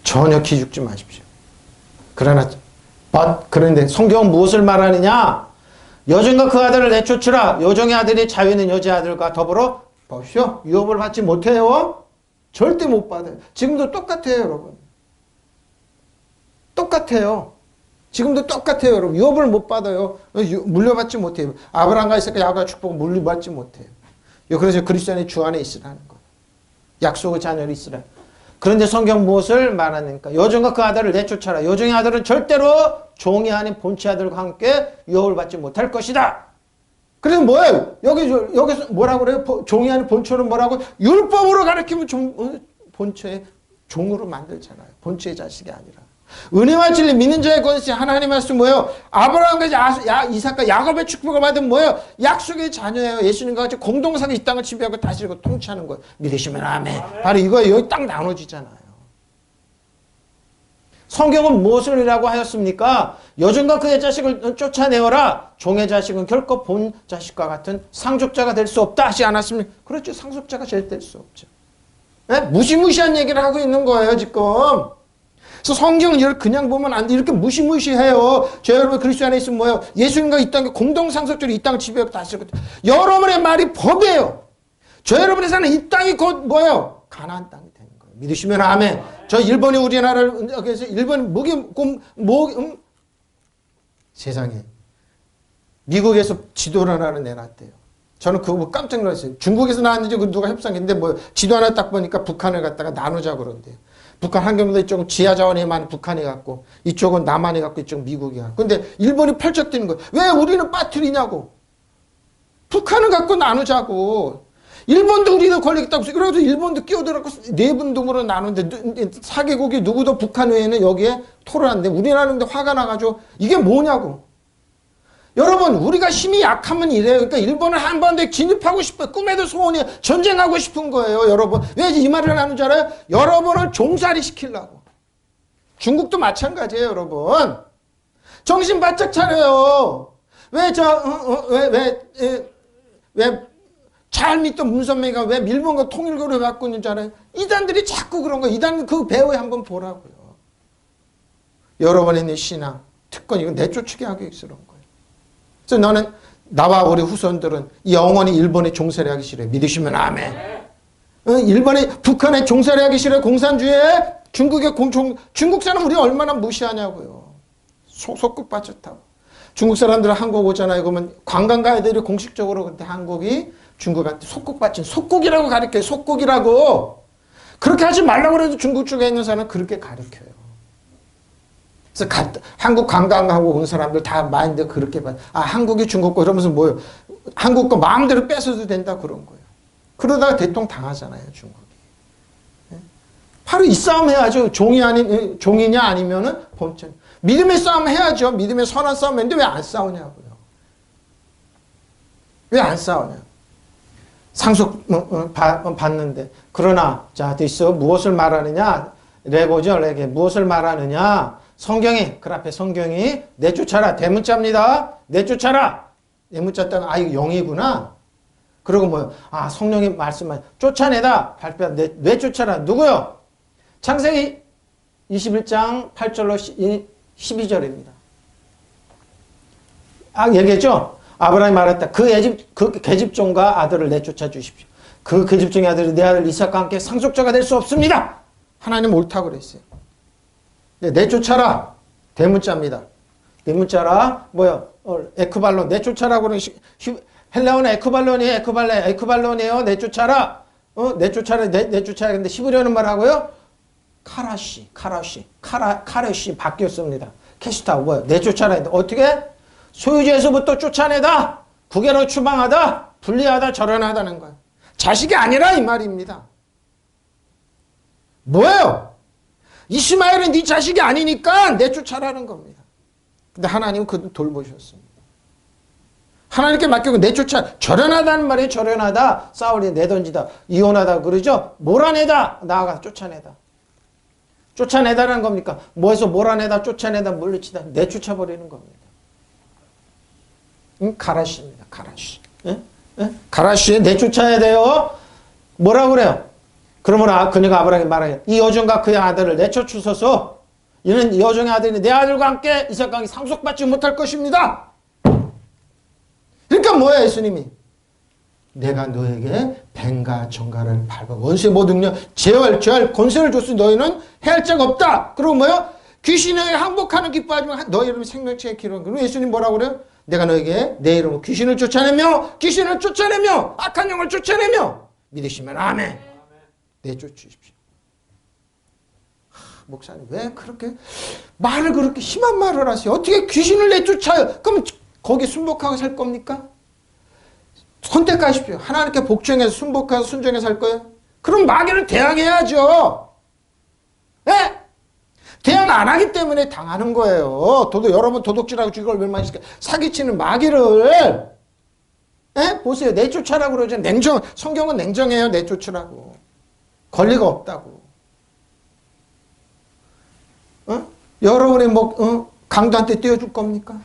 전혀 기죽지 마십시오. 그런데 성경은 무엇을 말하느냐? 여종과 그 아들을 내쫓으라. 여종의 아들이 자유있는 여자 아들과 더불어 보십시오. 유업을 받지 못해요. 절대 못 받아요. 지금도 똑같아요, 여러분. 똑같아요. 지금도 똑같아요, 여러분. 유업을 못 받아요. 물려받지 못해요. 아브라함과 이삭과 야곱의 축복을 물려받지 못해요. 그래서 그리스도인의 주 안에 있으라는 거예요. 약속의 자녀로 있으라. 그런데 성경 무엇을 말하니까 여종과 그 아들을 내쫓아라. 여종의 아들은 절대로 종이 아닌 본체 아들과 함께 유업을 받지 못할 것이다. 그래서 뭐예요? 여기서 뭐라고 그래요? 종이 아닌 본체는 뭐라고? 율법으로 가르치면 본체의 종으로 만들잖아요. 본체의 자식이 아니라. 은혜와 진리 믿는 자의 권세 하나님의 말씀 뭐예요? 아브라함과 이삭과 야곱의 축복을 받은 뭐예요? 약속의 자녀예요. 예수님과 같이 공동사는 이 땅을 지배하고 다스리고 통치하는 거예요. 믿으시면 아멘. 바로 이거예요. 여기 딱 나눠지잖아요. 성경은 무엇을이라고 하였습니까? 여종과 그의 자식을 쫓아내어라. 종의 자식은 결코 본 자식과 같은 상속자가 될 수 없다 하지 않았습니까? 그렇죠. 상속자가 제일 될 수 없죠. 네? 무시무시한 얘기를 하고 있는 거예요, 지금. 그래서 성경을 그냥 보면 안 돼. 이렇게 무시무시해요. 저 여러분 그리스도 안에 있으면 뭐예요? 예수님과 이 땅에 공동상속자로 이 땅을 지배하고 다스리고. 여러분의 말이 법이에요. 저 여러분이 사는 이 땅이 곧 뭐예요? 가나안 땅이 되는 거예요. 믿으시면 아멘. 저 일본이 우리나라를 그래서 일본 세상에 미국에서 지도를 하나를 내놨대요. 저는 그거 깜짝 놀랐어요. 중국에서 나왔는지 누가 협상했는데 뭐 지도 하나 딱 보니까 북한을 갖다가 나누자 그런대요. 북한 한경도 이쪽은 지하 자원이 많은 북한이 갖고 이쪽은 남한이 갖고 이쪽은 미국이 갖고. 근데 일본이 펄쩍대는 거예요. 왜 우리는 빠뜨리냐고. 북한을 갖고 나누자고. 일본도 우리도 권리있다고 해서 그래도 일본도 끼어들었고 네 분동으로 나누는데 4개국이 누구도 북한 외에는 여기에 토론하는데 우리나라는 화가 나가지고 이게 뭐냐고. 여러분 우리가 힘이 약하면 이래요. 그러니까 일본은 한반도에 진입하고 싶어요. 꿈에도 소원이 전쟁하고 싶은 거예요. 여러분 왜 이 말을 하는 줄 알아요? 여러분을 종살이 시키려고. 중국도 마찬가지예요. 여러분 정신 바짝 차려요. 왜 잘 믿던 문선명이가 왜 일본과 통일교를 갖고 있는 줄 알아요? 이단들이 자꾸 그런 거예요. 이단 그 배후에 한번 보라고요. 여러분의 있는 신앙, 특권 이거 내쫓게 하기 위해서 그런 거예요. 그래서 너는 나와 우리 후손들은 영원히 일본에 종살이 하기 싫어요. 믿으시면 아멘. 일본에 북한에 종살이 하기 싫어요. 공산주의에 중국의 중국 사람 우리 얼마나 무시하냐고요. 속국 빠졌다고. 중국 사람들은 한국 오잖아요. 그러면 관광 가이드들이 공식적으로 그때 한국이 중국한테 속국 받친 속국이라고 가르쳐요. 속국이라고. 그렇게 하지 말라고 해도 중국 쪽에 있는 사람은 그렇게 가르쳐요. 그래서 한국 관광하고 온 사람들 다 마인드 그렇게 봐. 아 한국이 중국 거 이러면서 뭐예요. 한국 거 마음대로 뺏어도 된다 그런 거예요. 그러다가 대통령 당하잖아요. 중국이. 바로 이 싸움 해야죠. 종이냐 아니면은 본전. 믿음의 싸움 해야죠. 믿음의 선한 싸움 했는데 왜 안 싸우냐고요. 왜 안 싸우냐. 상속 받는데. 그러나 자 됐어. 무엇을 말하느냐. 레고죠. 레게. 무엇을 말하느냐. 성경이 그 앞에 성경이 내쫓아라. 대문자입니다. 내쫓아라. 대문자 따가 아 이거 영이구나. 그리고 뭐요. 아 성령이 말씀만 쫓아내다. 발표한다. 내쫓아라. 누구요? 창세기 21장 8절로 12절입니다. 아 얘기했죠? 아브라함이 말했다. 그 계집종과 아들을 내쫓아 주십시오. 그 계집종의 아들이 내 아들 이삭과 함께 상속자가 될 수 없습니다. 하나님 옳다고 그랬어요. 내쫓아라. 대문자입니다. 대문자라 뭐요? 에크발론 내쫓아라고 그러는 헬라어는 에크발론이에요. 내쫓아라. 내쫓아야 근데 히브리어는 말하고요. 카라시 바뀌었습니다. 캐시타 뭐요? 내쫓아라. 어떻게? 소유주에서부터 쫓아내다. 국외로 추방하다. 분리하다. 절연하다는 거예요. 자식이 아니라 이 말입니다. 뭐예요? 이스마엘은 네 자식이 아니니까 내쫓아라는 겁니다. 근데 하나님은 그를 돌보셨습니다. 하나님께 맡기고 내쫓아. 절연하다는 말이 절연하다. 싸우리 내던지다. 이혼하다 그러죠. 몰아내다. 나아가 쫓아내다. 쫓아내다라는 겁니까? 뭐해서 몰아내다 쫓아내다 물리치다 내쫓아버리는 겁니다. 가라시입니다. 가라시. 가라시에 내쫓아야 돼요. 뭐라고 그래요? 그러면 그녀가 아브라함에게 말하여 이 여종과 그의 아들을 내쫓으소서. 이는 이 여종의 아들이 내 아들과 함께 이삭과 함께 상속받지 못할 것입니다. 그러니까 뭐야 예수님이? 내가 너에게 뱀과 정갈을 밟아 원수의 모든 능력 제할 권세를 줬으니 너희는 해할 자가 없다. 그리고 뭐야? 귀신에게 항복하는 기뻐하지만 너희 이름이 생명체의 기록. 그리고 예수님 뭐라고 그래요? 내가 너에게 내 이름으로 귀신을 쫓아내며 악한 영을 쫓아내며 믿으시면 아멘. 내쫓으십시오. 목사님 왜 그렇게 말을 그렇게 심한 말을 하세요? 어떻게 귀신을 내쫓아요? 그럼 거기에 순복하고 살 겁니까? 선택하십시오. 하나님께 복종해서 순복해서 순종해서 살 거예요? 그럼 마귀를 대항해야죠. 예? 대항 안 하기 때문에 당하는 거예요. 여러분 도둑질하고 죽이고 얼마나 사기치는 마귀를 예? 보세요. 내쫓아라고 그러죠. 성경은 냉정해요. 내쫓으라고. 권리가 없다고. 어? 여러분의 강도한테 떼어줄 겁니까?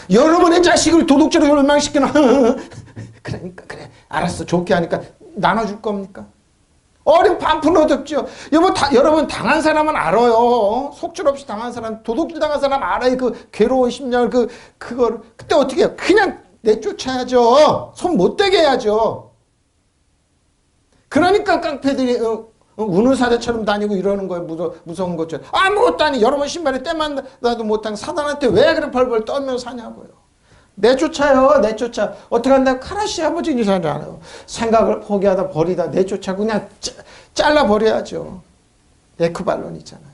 여러분의 자식을 도둑질로 멸망시키는 그러니까 그래 알았어 좋게 하니까 나눠줄 겁니까? 어린 반푼 얻었죠. 여러분 당한 사람은 알아요. 속절없이 당한 사람, 도둑질 당한 사람 알아요. 그 괴로운 심령을 그걸 그때 어떻게 해요? 그냥 내쫓아야죠. 손 못 대게 해야죠. 그러니까 깡패들이 우는 사자처럼 다니고 이러는 거예요. 무서운 것처럼. 아무것도 아니 여러분 신발에 때만 나도 못한 사단한테 왜 그런 벌벌 떨면서 사냐고요. 내쫓아요. 내쫓아. 어떻게 한다고? 카라시 아버지 이사잖아요. 생각을 포기하다 버리다 내쫓아 그냥 잘라버려야죠. 에크발론이잖아요.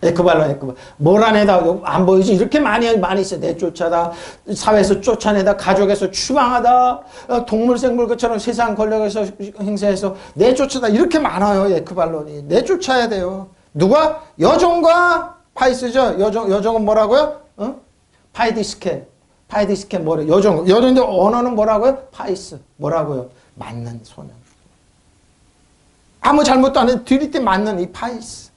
에크발론. 몰아내다 안 보이지? 이렇게 많이 있어. 내쫓아다. 사회에서 쫓아내다. 가족에서 추방하다. 동물생물 것처럼 세상 권력에서 행세해서 내쫓아다. 이렇게 많아요. 에크발론이. 내쫓아야 돼요. 누가? 여종과 파이스죠. 여종은 뭐라고요? 파이디스케 뭐래? 여종인데 언어는 뭐라고요? 파이스. 뭐라고요? 맞는 소년. 아무 잘못도 안 해도 들이대 맞는 이 파이스.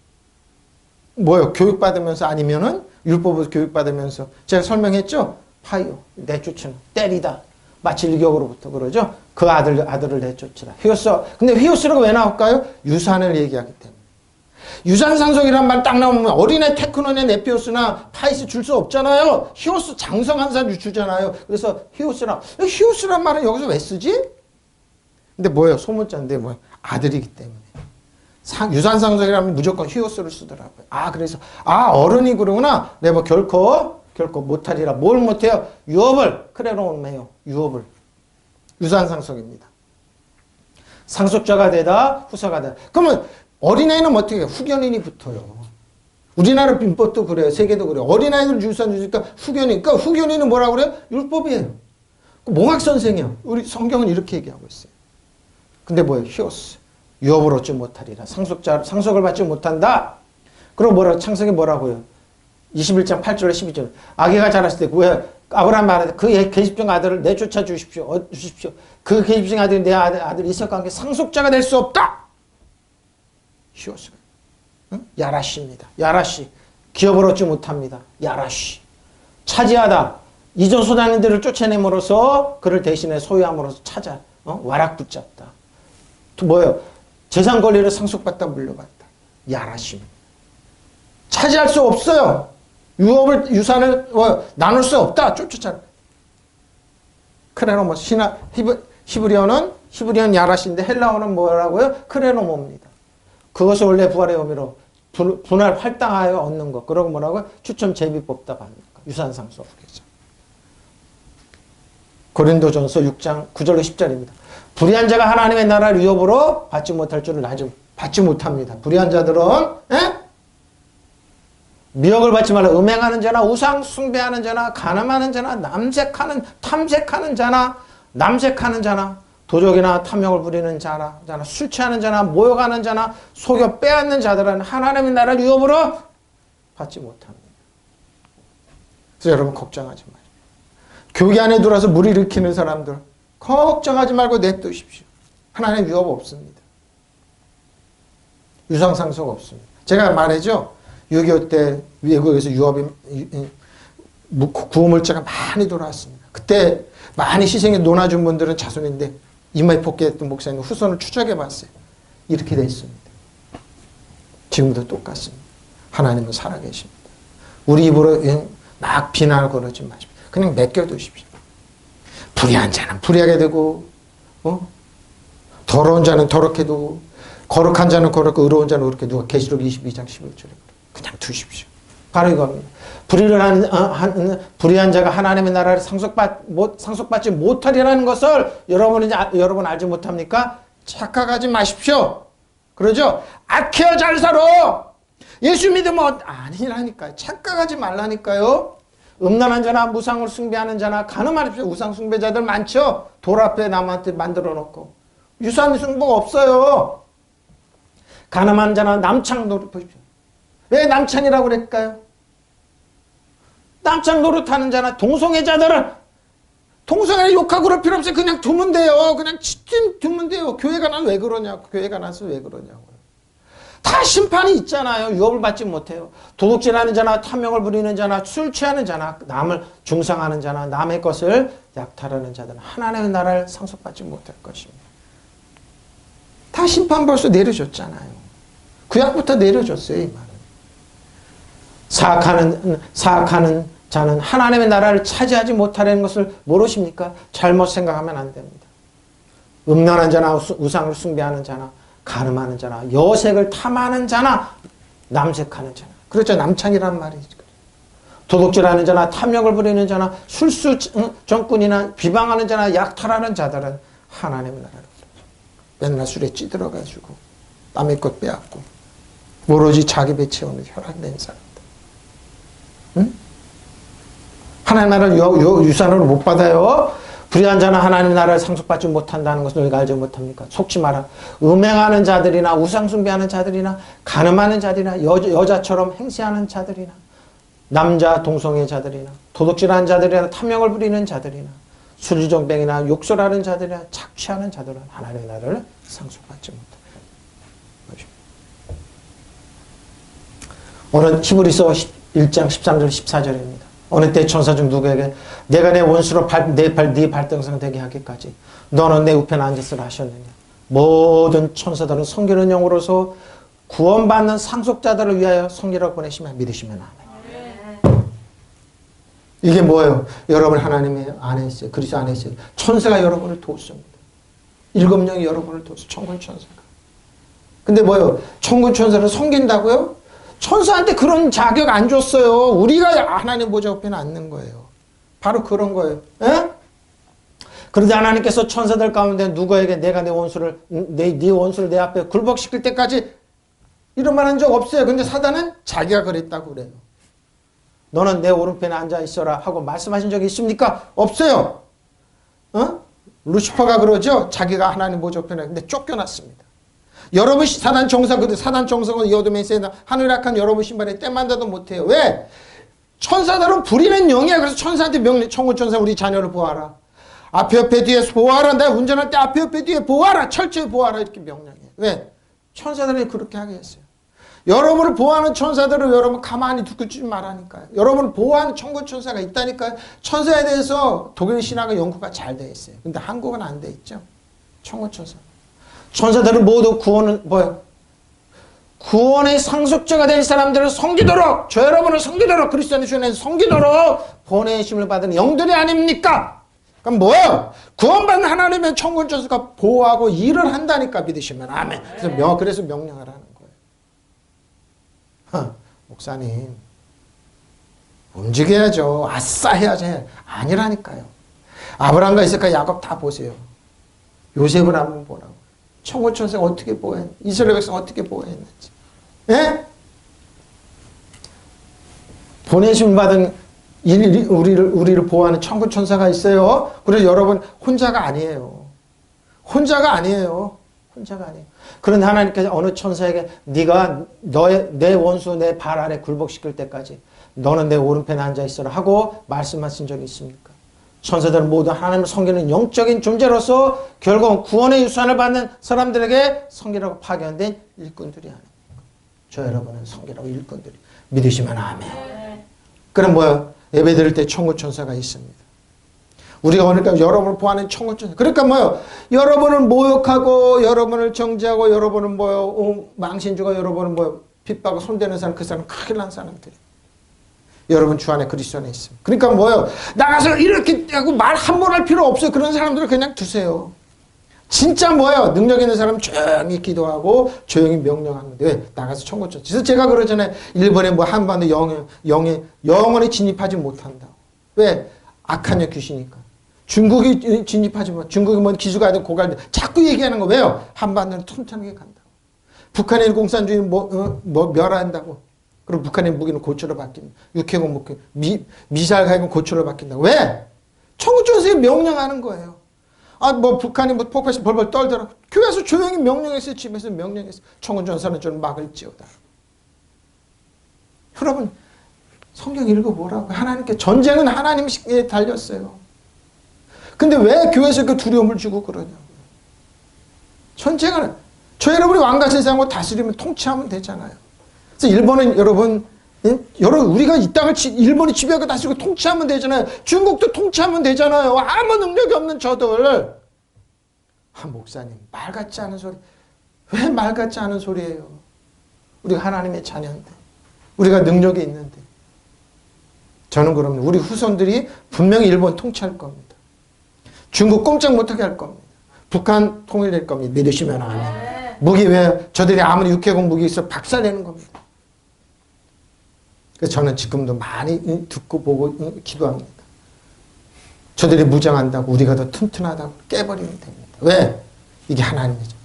뭐요? 교육받으면서 아니면은 율법으로 교육받으면서 제가 설명했죠? 파이오. 내쫓는. 때리다. 마치 일격으로부터 그러죠? 그 아들을 내쫓으라. 히오스. 근데 히오스라고 왜 나올까요? 유산을 얘기하기 때문에. 유산상속이란 말 딱 나오면 어린애 테크논의 네피오스나 파이스 줄 수 없잖아요. 히오스 장성한 사 주잖아요. 그래서 히오스란 말은 여기서 왜 쓰지? 근데 뭐예요? 소문자인데 뭐예요? 아들이기 때문에. 유산상속이라면 무조건 히오스를 쓰더라고요. 그래서 어른이 그러구나. 네, 결코 못하리라. 뭘 못해요? 유업을 크레노는 매요. 유업을. 유산상속입니다. 상속자가 되다 후사가 되다. 그러면 어린아이는 어떻게 해요? 후견인이 붙어요. 우리나라 민법도 그래요. 세계도 그래요. 어린아이들 유산 주니까 후견인. 그러니까 후견인은 뭐라고 그래요? 율법이에요. 몽학선생이요. 우리 성경은 이렇게 얘기하고 있어요. 근데 뭐예요? 히오스. 유업을 얻지 못하리라. 상속을 받지 못한다. 그럼 창세기 뭐라고요? 21장 8절에 12절. 아기가 자랐을 때 왜 아브라함 말하되 그 계집종 아들을 내쫓아 주십시오. 그 계집종 아들이 내 아들 이삭과 함께 상속자가 될 수 없다. 히오스가. 야라시입니다. 야라시. 기업을 얻지 못합니다. 야라시. 차지하다. 이전 소단인들을 쫓아냄으로써 그를 대신에 소유함으로써 와락 붙잡다. 또 뭐예요? 재산 권리를 상속받다 물려받다. 야라시입니다. 차지할 수 없어요. 유산을 나눌 수 없다. 쫓아차. 크레노모스. 히브리어는 야라시인데 헬라어는 뭐라고요? 크레노모입니다. 그것을 원래 부활의 의미로 분할 할당하여 얻는 것. 그러고 뭐라고요? 추첨 제비 뽑다 받는 것. 유산상속이죠. 고린도전서 6장 9절로 10절입니다. 불의한 자가 하나님의 나라를 유업으로 받지 못할 줄을 받지 못합니다. 불의한 자들은 미혹을 받지 말라. 음행하는 자나 우상 숭배하는 자나 간음하는 자나 탐색하는 자나 도적이나 탐욕을 부리는 자나 술 취하는 자나 모욕하는 자나 속여 빼앗는 자들은 하나님의 나라를 유업으로 받지 못합니다. 그래서 여러분 걱정하지 마세요. 교회 안에 들어와서 물 일으키는 사람들 걱정하지 말고 냅두십시오. 하나님 유업 없습니다. 유상상속 없습니다. 제가 말했죠. 6.25 때 외국에서 구호물자가 많이 돌아왔습니다. 그때 많이 희생에 논아준 분들은 자손인데 이마에 복귀했던 목사님 후손을 추적해봤어요. 이렇게 돼 있습니다. 지금도 똑같습니다. 하나님은 살아계십니다. 우리 입으로 막 비난을 걸지 마십시오. 그냥 맡겨두십시오. 불의한 자는 불의하게 되고 더러운 자는 더럽게 두고 거룩한 자는 거룩하고 의로운 자는 의롭게 누가 계시록 22장 11절에 그냥 두십시오. 바로 이겁니다. 불의한 자가 하나님의 나라를 상속받지 못하리라는 것을 여러분 알지 못합니까? 착각하지 마십시오. 그러죠? 악해야 잘 살아. 예수 믿으면 아니라니까요. 착각하지 말라니까요. 음란한 자나 무상을 숭배하는 자나 가늠하십시오. 우상 숭배자들 많죠? 돌 앞에 남한테 만들어 놓고. 유산 승부가 없어요. 가늠한 자나 남창 노릇 보십시오. 왜 남창이라고 그랬을까요? 남창 노릇하는 자나 동성애자들은 동성애 욕하고 그럴 필요 없어요. 그냥 두면 돼요. 그냥 치킨 두면 돼요. 교회가 난 왜 그러냐고. 교회가 나서 왜 그러냐고요. 다 심판이 있잖아요. 유업을 받지 못해요. 도둑질하는 자나 탐욕을 부리는 자나 술 취하는 자나 남을 중상하는 자나 남의 것을 약탈하는 자들은 하나님의 나라를 상속받지 못할 것입니다. 다 심판 벌써 내려줬잖아요. 구약부터 내려줬어요. 이 말은. 사악하는 자는 하나님의 나라를 차지하지 못하려는 것을 모르십니까? 잘못 생각하면 안 됩니다. 음란한 자나 우상을 숭배하는 자나 가늠하는 자나 여색을 탐하는 자나 남색하는 자나, 그렇죠. 남창이라는 말이죠. 도둑질하는 자나 탐욕을 부리는 자나 술수 정꾼이나 비방하는 자나 약탈하는 자들은 하나님의 나라를 맨날 술에 찌들어가지고 남의 것 빼앗고 오로지 자기 배 채우는 혈안된 사람들. 응? 하나님의 나라를 유산으로 못 받아요. 불의한 자는 하나님의 나라를 상속받지 못한다는 것을 너희가 알지 못합니까? 속지 마라. 음행하는 자들이나 우상숭배하는 자들이나 가늠하는 자들이나 여자처럼 행세하는 자들이나 남자 동성애 자들이나 도둑질하는 자들이나 탐욕을 부리는 자들이나 술주정뱅이나 욕설하는 자들이나 착취하는 자들은 하나님의 나라를 상속받지 못합니다. 오늘 히브리서 1장 13절 14절입니다. 어느 때 천사 중 누구에게 내가 내 원수로 네 발등상 되게 하기까지 너는 내 우편에 앉았으라 하셨느냐. 모든 천사들은 섬기는 영으로서 구원받는 상속자들을 위하여 섬기라고 보내시면 믿으시면 아멘. 이게 뭐예요? 여러분 하나님의 안에 있어요. 그리스도 안에 있어요. 천사가 여러분을 도우십니다. 7명이 여러분을 도우죠. 천군 천사가. 근데 뭐예요? 천군 천사를 섬긴다고요? 천사한테 그런 자격 안 줬어요. 우리가 하나님 보좌 옆에 앉는 거예요. 바로 그런 거예요. 에? 그런데 하나님께서 천사들 가운데 누구에게 내가 네 원수를 내 앞에 굴복시킬 때까지 이런 말 한 적 없어요. 근데 사단은 자기가 그랬다고 그래요. 너는 내 오른편에 앉아 있어라 하고 말씀하신 적이 있습니까? 없어요. 루시퍼가 그러죠. 자기가 하나님 보좌 옆에 근데 쫓겨났습니다. 여러분 사단 정성은 이 어둠에 있어야 하늘 악한 여러분 신발에 때만다도 못해요. 왜? 천사들은 부리는 영이야. 그래서 천사한테 명령, 천군 천사 우리 자녀를 보아라. 앞에 옆에 뒤에 보아라. 내가 운전할 때 앞에 옆에 뒤에 보아라. 철저히 보아라. 이렇게 명령해. 왜? 천사들이 그렇게 하게 했어요. 여러분을 보호하는 천사들을 여러분 가만히 두고 주지 말라니까요. 여러분을 보호하는 천군 천사가 있다니까요. 천사에 대해서 독일 신학의 연구가 잘 돼 있어요. 근데 한국은 안 돼 있죠. 천군 천사. 천사들은 모두 구원의 상속자가 될 사람들을 섬기도록, 저 여러분을 섬기도록, 그리스도의 주님을 섬기도록 보내심을 받은 영들이 아닙니까? 그럼 뭐예요? 구원받는 하나님의 천군 천사가 보호하고 일을 한다니까 믿으시면 아멘. 그래서 명령을 하는 거예요. 목사님 움직여야죠. 아싸 해야지. 아니라니까요. 아브라함과 이삭과 야곱 다 보세요. 요셉을 한번 보라고. 천군 천사가 어떻게 보호했는지, 이스라엘 백성 어떻게 보호했는지. 예? 보내심 받은 우리를 보호하는 천군 천사가 있어요. 그래서 여러분 혼자가 아니에요. 혼자가 아니에요. 그런데 하나님께서 어느 천사에게 네가 내 원수 내 발 아래 굴복시킬 때까지 너는 내 오른편에 앉아 있어라 하고 말씀하신 적이 있습니까? 천사들은 모두 하나님을 섬기는 영적인 존재로서 결국 구원의 유산을 받는 사람들에게 섬기라고 파견된 일꾼들이 아닙니까? 저 여러분은 섬기라고 일꾼들이. 믿으시면 아멘. 그럼 뭐예요? 예배 드릴 때 천군 천사가 있습니다. 우리가 그러니까 여러분을 보호하는 천군 천사. 그러니까 뭐예요? 여러분을 모욕하고 여러분을 정죄하고 여러분을 뭐예요? 망신주고 여러분을 뭐예요? 핍박하고 손대는 사람, 그 사람 큰일 난 사람들이. 여러분 주 안에 그리스도 안에 있습니다. 그러니까 뭐예요? 나가서 이렇게 하고 말 한 번 할 필요 없어요. 그런 사람들을 그냥 두세요. 진짜 뭐예요? 능력 있는 사람은 조용히 기도하고 조용히 명령하는데 왜? 나가서 천군 천사. 그래서 제가 그러잖아요. 일본에 뭐 한반도 영원히 진입하지 못한다. 왜? 악한 여 귀신이니까. 중국이 진입하지 못. 중국이 뭐 기수가 아니고 고갈돼. 자꾸 얘기하는 거 왜요? 한반도는 튼튼하게 간다고. 북한의 공산주의 멸한다고. 그럼 북한의 무기는 고초로 바뀐다. 육해공 무기, 미사일 가격은 고초로 바뀐다. 왜? 천군천사에 명령하는 거예요. 뭐 북한이 뭐 폭발해서 벌벌 떨더라. 교회에서 조용히 명령했어요. 집에서 명령했어요. 천군천사는 저를 막을지어다. 여러분 성경 읽어보라고. 하나님께 전쟁은 하나님께 달렸어요. 근데 왜 교회에서 그 두려움을 주고 그러냐고요. 전쟁은 여러분이 왕과 세상을 다스리면 통치하면 되잖아요. 그래서 일본은 여러분, 우리가 이 땅을 일본이 지배하고 다스리고 통치하면 되잖아요. 중국도 통치하면 되잖아요. 아무 능력이 없는 저들. 목사님, 말 같지 않은 소리. 왜 말 같지 않은 소리예요? 우리가 하나님의 자녀인데, 우리가 능력이 있는데. 저는 그러면 우리 후손들이 분명히 일본 통치할 겁니다. 중국 꼼짝 못하게 할 겁니다. 북한 통일될 겁니다. 믿으시면 아멘. 무기 왜 저들이 아무리 육해공 무기 있어 박살내는 겁니다. 그래서 저는 지금도 많이 듣고 보고 기도합니다. 저들이 무장한다고 우리가 더 튼튼하다고 깨버리면 됩니다. 왜? 이게 하나님이죠.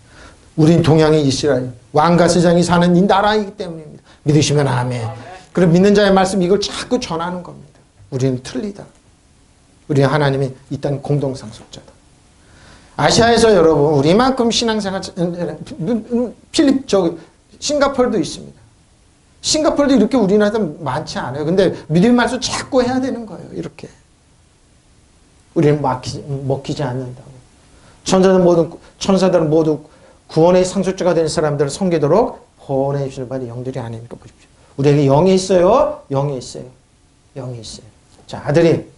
우린 동양의 이스라엘, 왕과 세상이 사는 이 나라이기 때문입니다. 믿으시면 아멘. 그럼 믿는 자의 말씀 이걸 자꾸 전하는 겁니다. 우리는 틀리다. 우리는 하나님의 이 땅 공동상속자다. 아시아에서 여러분 우리만큼 신앙생활 싱가포르도 있습니다. 싱가포르도 이렇게 우리나라도 많지 않아요. 근데 믿음의 말씀 자꾸 해야 되는 거예요. 이렇게. 우리는 먹히지 않는다고. 천사들은 모두 구원의 상속자가 되는 사람들을 섬기도록 보내 주시는 바는 영들이 아닙니까? 보십시오. 우리에게 영이 있어요. 영이 있어요. 영이 있어요. 자, 아들이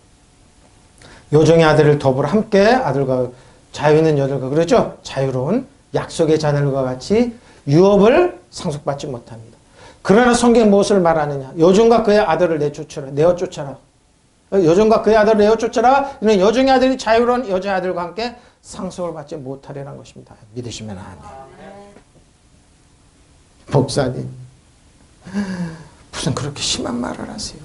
요정의 아들을 더불어 함께 아들과 자유 있는 여들과 그러죠? 자유로운 약속의 자녀들과 같이 유업을 상속받지 못합니다. 그러나 성경이 무엇을 말하느냐? 여종과 그의 아들을 내어 쫓아라. 여종과 그의 아들을 내어 쫓아라. 이는 여종의 아들이 자유로운 여자 아들과 함께 상속을 받지 못하리라는 것입니다. 믿으시면 아멘. 목사님, 무슨 그렇게 심한 말을 하세요?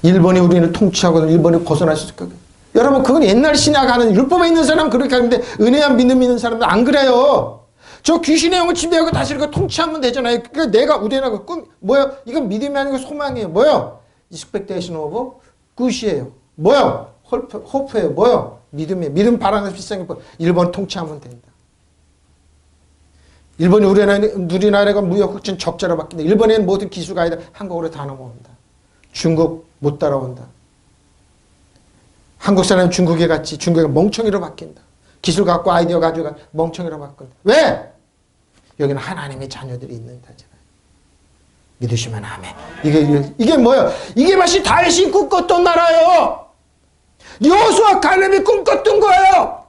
일본이 우리를 통치하고 일본이 벗어날 수 있을 거예요. 여러분, 그건 옛날 신약하는 율법에 있는 사람 그렇게 하는데 은혜한 믿음 있는 사람들 안 그래요. 저 귀신의 영을 지배하고 다스리고 통치하면 되잖아요. 그러니까 내가 우대나고 꿈 뭐예요? 이건 믿음이 아니고 소망이에요. 뭐예요? expectation of good이에요. 뭐예요? hope예요. 뭐예요? 믿음이에요. 믿음 바라는 비싼 게 일본 통치하면 된다. 일본이 우리나라가 무역 흑진 적자로 바뀐다. 일본에는 모든 기수가 아니다. 한국으로 다 넘어온다. 중국 못 따라온다. 한국 사람은 중국에 같이 중국이 멍청이로 바뀐다. 기술 갖고 아이디어 가지고 멍청이로 바꾼다. 왜? 여기는 하나님의 자녀들이 있는다잖아요. 믿으시면 아멘. 이게 뭐예요? 이게 마치 다윗이 꿈꿨던 나라예요. 여호수아 갈렙이 꿈꿨던 거예요.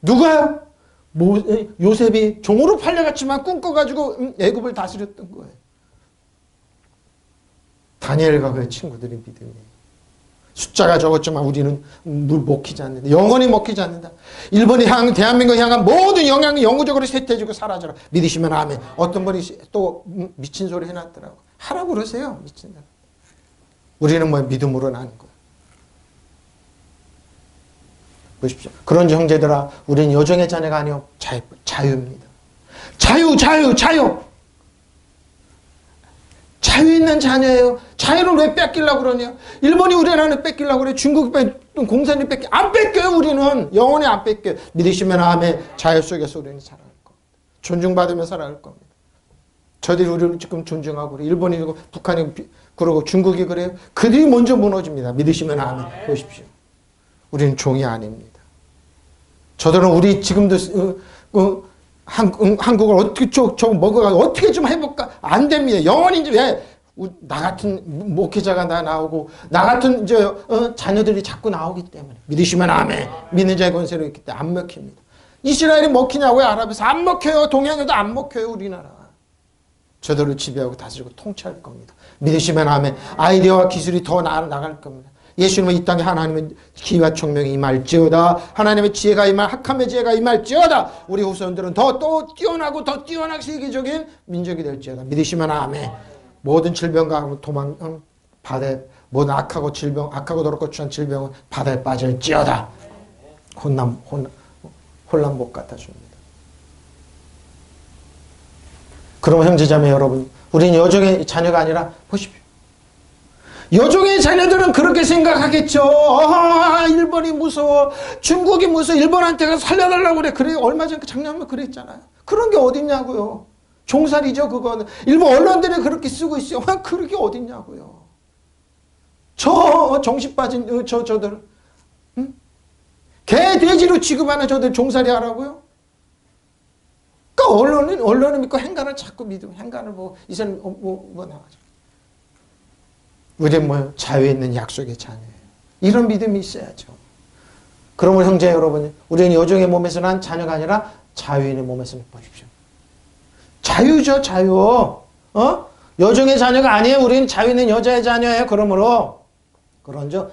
누가요? 요셉이 종으로 팔려갔지만 꿈꿔가지고 애굽을 다스렸던 거예요. 다니엘과 그의 친구들의 믿음이에요. 숫자가 적었지만 우리는 먹히지 않는다. 영원히 먹히지 않는다. 일본이 대한민국을 향한 모든 영향이 영구적으로 쇠퇴해지고 사라져라. 믿으시면 아멘. 어떤 분이 또 미친 소리 해놨더라고. 하라고 그러세요. 미친 사람. 우리는 뭐 믿음으로 나는 거예요. 보십시오. 그런 형제들아, 우리는 여종의 자녀가 아니요 자유입니다. 자유. 자유 있는 자녀예요. 자유를 왜 뺏기려고 그러냐? 일본이 우리나라를 뺏기려고 그래. 중국이 공산이 안 뺏겨요. 우리는 영원히 안 뺏겨요. 믿으시면 아멘. 자유 속에서 우리는 살아갈 겁니다. 존중받으며 살아갈 겁니다. 저들이 우리를 지금 존중하고 그래. 일본이 그러고 북한이 그러고 중국이 그래요. 그들이 먼저 무너집니다. 믿으시면 아멘. 보십시오. 우리는 종이 아닙니다. 저들은 우리 지금도 한국을 어떻게 좀 먹어가지고 어떻게 좀 해볼까? 안 됩니다. 영원히 이제 왜? 나 같은 목회자가 나오고 나 같은 자녀들이 자꾸 나오기 때문에 믿으시면 아멘. 믿는 자의 권세로 있기 때문에 안 먹힙니다. 이스라엘이 먹히냐고요? 아랍에서 안 먹혀요. 동양에도 안 먹혀요. 우리나라. 저들을 지배하고 다스리고 통치할 겁니다. 믿으시면 아멘. 아이디어와 기술이 더 나갈 겁니다. 예수님은 이 땅에 하나님의 기와 총명이 임할지어다. 하나님의 지혜가 임할 학함의 지혜가 임할지어다. 우리 후손들은 더 뛰어나고 더 뛰어나게 세계적인 민족이 될지어다. 믿으시면 아멘. 모든 질병과 바다에 모든 악하고 더럽고 추한 질병은 바다에 빠질지어다. 혼란복 갖다 줍니다. 그럼 형제자매 여러분, 우리는 여종의 자녀가 아니라 보십시오. 여종의 자녀들은 그렇게 생각하겠죠. 일본이 무서워. 중국이 무서워. 일본한테 가서 살려달라고 그래. 그래. 얼마 전에 작년에 그랬잖아요. 그런 게 어딨냐고요. 종살이죠, 그거는. 일본 언론들이 그렇게 쓰고 있어요. 그렇게 어딨냐고요. 정신 빠진 저들. 응? 개, 돼지로 취급하는 저들 종살이 하라고요? 언론을 믿고 행간을 자꾸 믿으면 행간을 보고 이 사람이 뭐 나가죠. 우리는 뭐요? 자유에 있는 약속의 자녀예요. 이런 믿음이 있어야죠. 그러면 형제 여러분, 우리는 여종의 몸에서 난 자녀가 아니라 자유인의 몸에서 보십시오. 자유죠, 자유. 여종의 자녀가 아니에요. 우리는 자유인은 여자의 자녀예요. 그러므로 그런저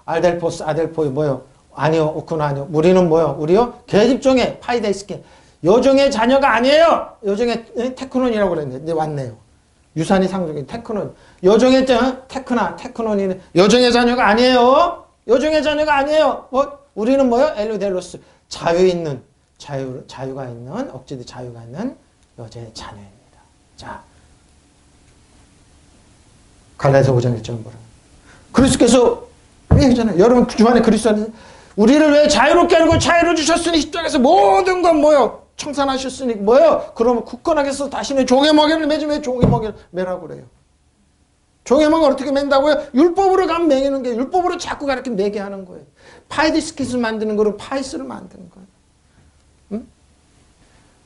알델포스 아델포이 뭐요? 아니요, 오쿠나 아니요. 우리는 뭐요? 우리요? 계집종의 파이데스케 여종의 자녀가 아니에요. 여종의 테크논이라고 그랬는데 왔네요. 유산이 상속인 테크논. 여종의 테크논이는 여종의 자녀가 아니에요. 여종의 자녀가 아니에요. 우리는 뭐요? 엘루델로스 자유 있는 자유가 있는 억지도 자유가 있는 여자의 자녀입니다. 자, 갈라디아서 5장 1절 보라. 그리스도께서 얘기잖아요. 여러분 주안에 그리스도 안에 우리를 왜 자유롭게 하는 거 자유를 주셨으니 십자가에서 모든 건 뭐요? 청산하셨으니 뭐요? 그러면 굳건하게 해서 다시는 종의 먹이를 매지 왜 종의 먹이를 매라고 그래요? 종의 먹이를 어떻게 맨다고요? 율법으로 가면 매기는 게 율법으로 자꾸 이렇게 매게 하는 거예요. 파이디스킷을 만드는 거로 파이스를 만드는 거예요. 응?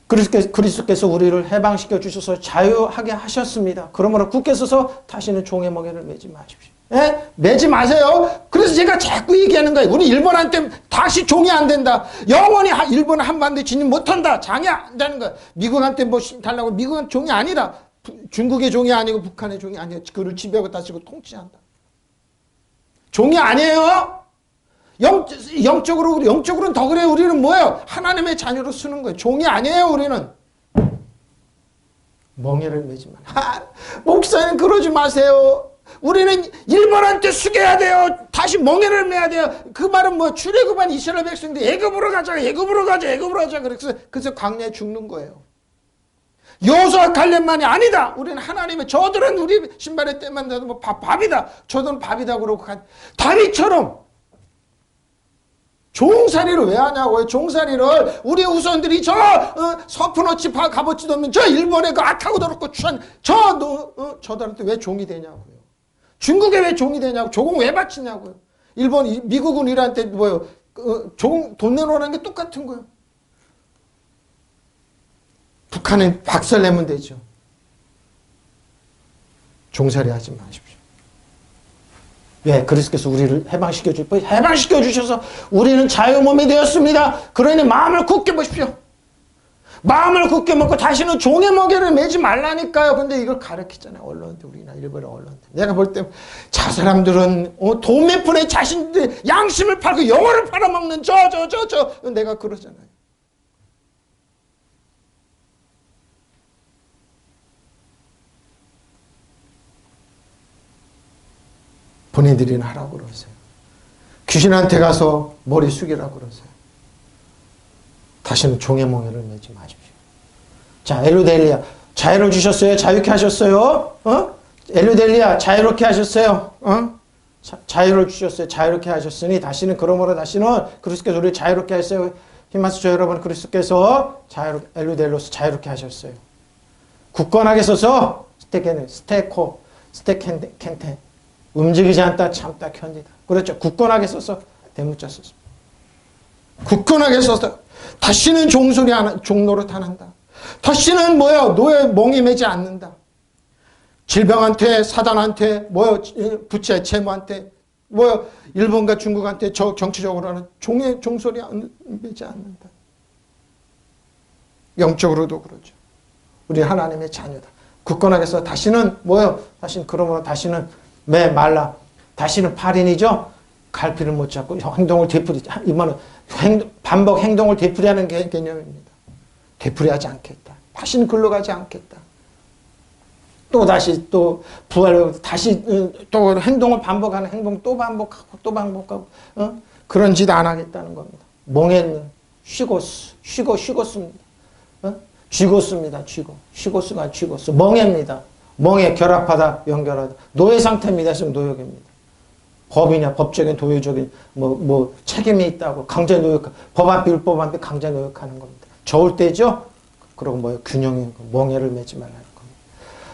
그리스도께서 우리를 해방시켜 주셔서 자유하게 하셨습니다. 그러므로 굳게 서서 다시는 종의 먹이를 매지 마십시오. 예? 매지 마세요. 그래서 제가 자꾸 얘기하는 거예요. 우리 일본한테 다시 종이 안 된다. 영원히 일본 한반도에 진입 못한다. 장이 안 되는 거예요. 미국한테 뭐 달라고 미국은 종이 아니라 중국의 종이 아니고 북한의 종이 아니에요. 그를 지배하고 다스리고 통치한다. 종이 아니에요. 영적으로는 더 그래요. 우리는 뭐예요? 하나님의 자녀로 쓰는 거예요. 종이 아니에요. 우리는. 멍에를 매지 마. 목사님 그러지 마세요. 우리는 일본한테 숙여야 돼요. 다시 멍에를 매야 돼요. 그 말은 뭐 출애굽한 이스라엘 백성들 애굽으로 가자. 그래서 광야에 죽는 거예요. 여호수아 갈렙만이 아니다. 우리는 하나님의 저들은 우리 신발의 때만 돼도 뭐 밥이다. 저들은 밥이다 그러고 다윗처럼 종살이를 왜 하냐고요. 종살이를 우리 후손들이 서프너치 값어치도 없는 저 일본의 그 악하고 더럽고 저들한테 왜 종이 되냐고요. 중국에 왜 종이 되냐고. 조공 왜 바치냐고요. 미국은 우리한테 뭐요. 돈 내놓으라는 게 똑같은 거예요. 북한은 박살 내면 되죠. 종살이 하지 마십시오. 왜? 그리스도께서 우리를 해방시켜 주셔서 우리는 자유 몸이 되었습니다. 그러니 마음을 굳게 보십시오. 마음을 굳게 먹고 다시는 종의 먹이를 매지 말라니까요. 근데 이걸 가르치잖아요. 언론들, 우리나 일본의 언론들. 내가 볼 때 저 사람들은 돈 몇 푼에 자신들 양심을 팔고 영혼을 팔아먹는 내가 그러잖아요. 본인들이나 하라고 그러세요. 귀신한테 가서 머리 숙이라고 그러세요. 다시는 종의 멍에를 매지 마십시오. 자, 엘루델리아 자유를 주셨어요? 자유케 하셨어요? 엘루델리아 자유롭게 하셨어요? 자유를 주셨어요? 자유롭게 하셨으니 그러므로 다시는 그리스도께서 우리를 자유롭게 하셨어요. 힘마스 저 여러분 그리스도께서 엘루델로스 자유롭게 하셨어요. 굳건하게 서서 스테켄테 움직이지 않다 참다 견디다. 그렇죠. 굳건하게 서서 대문자 썼습니다. 굳건하게 서서 다시는 종노릇 안 한다. 다시는 노예 멍이 매지 않는다. 질병한테 사단한테 부채 채무한테 일본과 중국한테 정치적으로는 종소리 안 매지 않는다. 영적으로도 그러죠. 우리 하나님의 자녀다. 굳건하게 해서 다시는 그러므로 다시는 매 말라. 다시는 8인이죠. 갈피를 못 잡고 행동을 이만은 반복 행동을 되풀이하는 개념입니다. 되풀이하지 않겠다. 다시는 글로 가지 않겠다. 또 다시 부활하고 다시 또 행동을 반복하는 행동 또 반복하고 그런 짓 안 하겠다는 겁니다. 멍에는 쉬고습니다. 쥐고스입니다. 쉬고스가 쥐고스. 멍에입니다. 멍에 결합하다 연결하다 노예 상태입니다. 지금 노역입니다. 법이냐 법적인 도의적인 책임이 있다고 강제 노역 법 앞에 율법 앞에 강제 노역하는 겁니다. 좋을 때죠. 그리고 균형인 거 멍에를 매지 말라는 겁니다.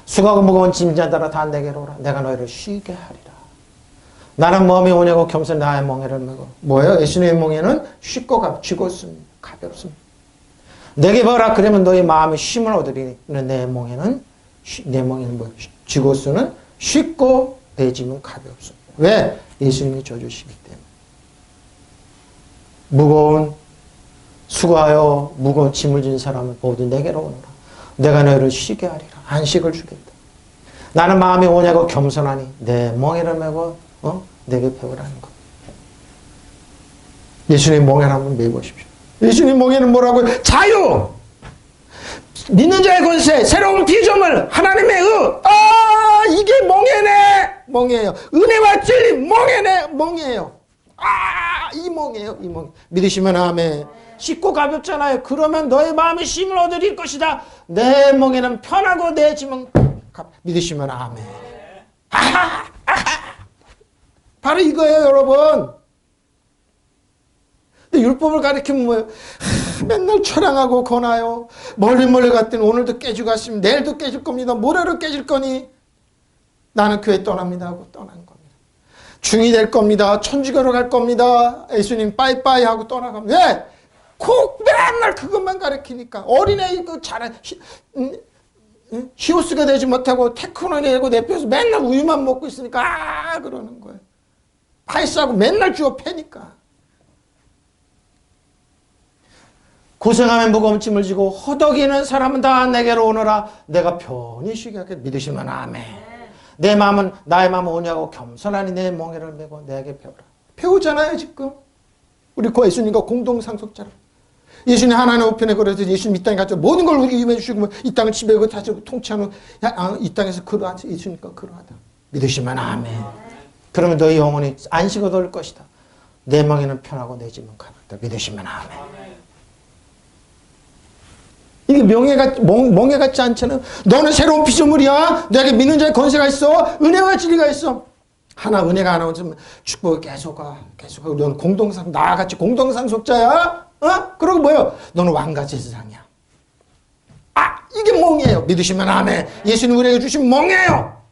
수고하고 무거운 짐자들아 다 내게로 오라. 내가 너희를 쉬게 하리라. 나는 마음이 오냐고 겸손히 나의 멍에를 메고 예수님의 멍에는 쉽고 쥐고습니다. 가볍습니다. 내게 뭐라 그러면 너희 마음에 쉼을 얻으리니 내 멍에는 뭐 지고수는 쉽고 배짐은 가볍소. 왜? 예수님이 져주시기 때문에. 무거운 수고하여 무거운 짐을 진 사람을 모두 내게로 오너라. 내가 너희를 쉬게 하리라. 안식을 주겠다. 나는 마음이 오냐고 겸손하니 내 멍에를 메고 내게 배우라는 것. 예수님 멍에를 한번 메보십시오. 예수님 멍에는 뭐라고요? 자유! 믿는 자의 권세, 새로운 비전을 하나님의 이게 멍에네! 멍이에요. 은혜와 진리 멍에네! 멍이에요. 이 멍이에요. 이 멍. 믿으시면 아멘. 쉽고 가볍잖아요. 그러면 너의 마음이 쉼을 얻으릴 것이다. 내 멍에는 편하고 내 짐은 믿으시면 아멘. 바로 이거예요, 여러분. 근데 율법을 가리키면 뭐예요? 맨날 철량하고 권하요. 멀리 갔더니 오늘도 깨지고 갔으면 내일도 깨질 겁니다. 모레로 깨질 거니 나는 교회 떠납니다 하고 떠난 겁니다. 중이 될 겁니다. 천주교로 갈 겁니다. 예수님 빠이빠이 하고 떠나갑니다. 왜? 꼭 맨날 그것만 가르치니까 어린애 이거 잘해 히오스가 되지 못하고 테크노 내고 내뼈에서 맨날 우유만 먹고 있으니까 그러는 거예요. 파이스하고 맨날 주워 패니까. 고생하면 무거운 짐을 지고 허덕이는 사람은 다 내게로 오너라. 내가 편히 쉬게 하게. 믿으시면 아멘. 내 마음은 나의 마음은 오냐고 겸손하니 내 멍에를 메고 내게 배우라. 배우잖아요 지금. 우리 예수님과 공동상속자라. 예수님 하나님 우편에 그래서 예수님 이 땅에 갇혀 모든 걸 우리 임해 주시고 이 땅을 지배하고 다시 통치하는 이 땅에서 그러하다. 예수님과 그러하다. 믿으시면 아멘. 그러면 너희 영혼이 안식을 얻을 것이다. 내 멍에는 편하고 내 짐은 가볍다. 믿으시면 아멘. 이게 멍해 같지 않잖아요. 너는 새로운 피조물이야. 너에게 믿는 자의 권세가 있어. 은혜와 진리가 있어. 은혜가 하나 오면 축복이 계속 가. 너는 나와 같이 공동상속자야. 그러고 뭐예요? 너는 왕과 제사장이야. 이게 멍이에요. 믿으시면 아멘. 예수님 우리에게 주신 멍이에요.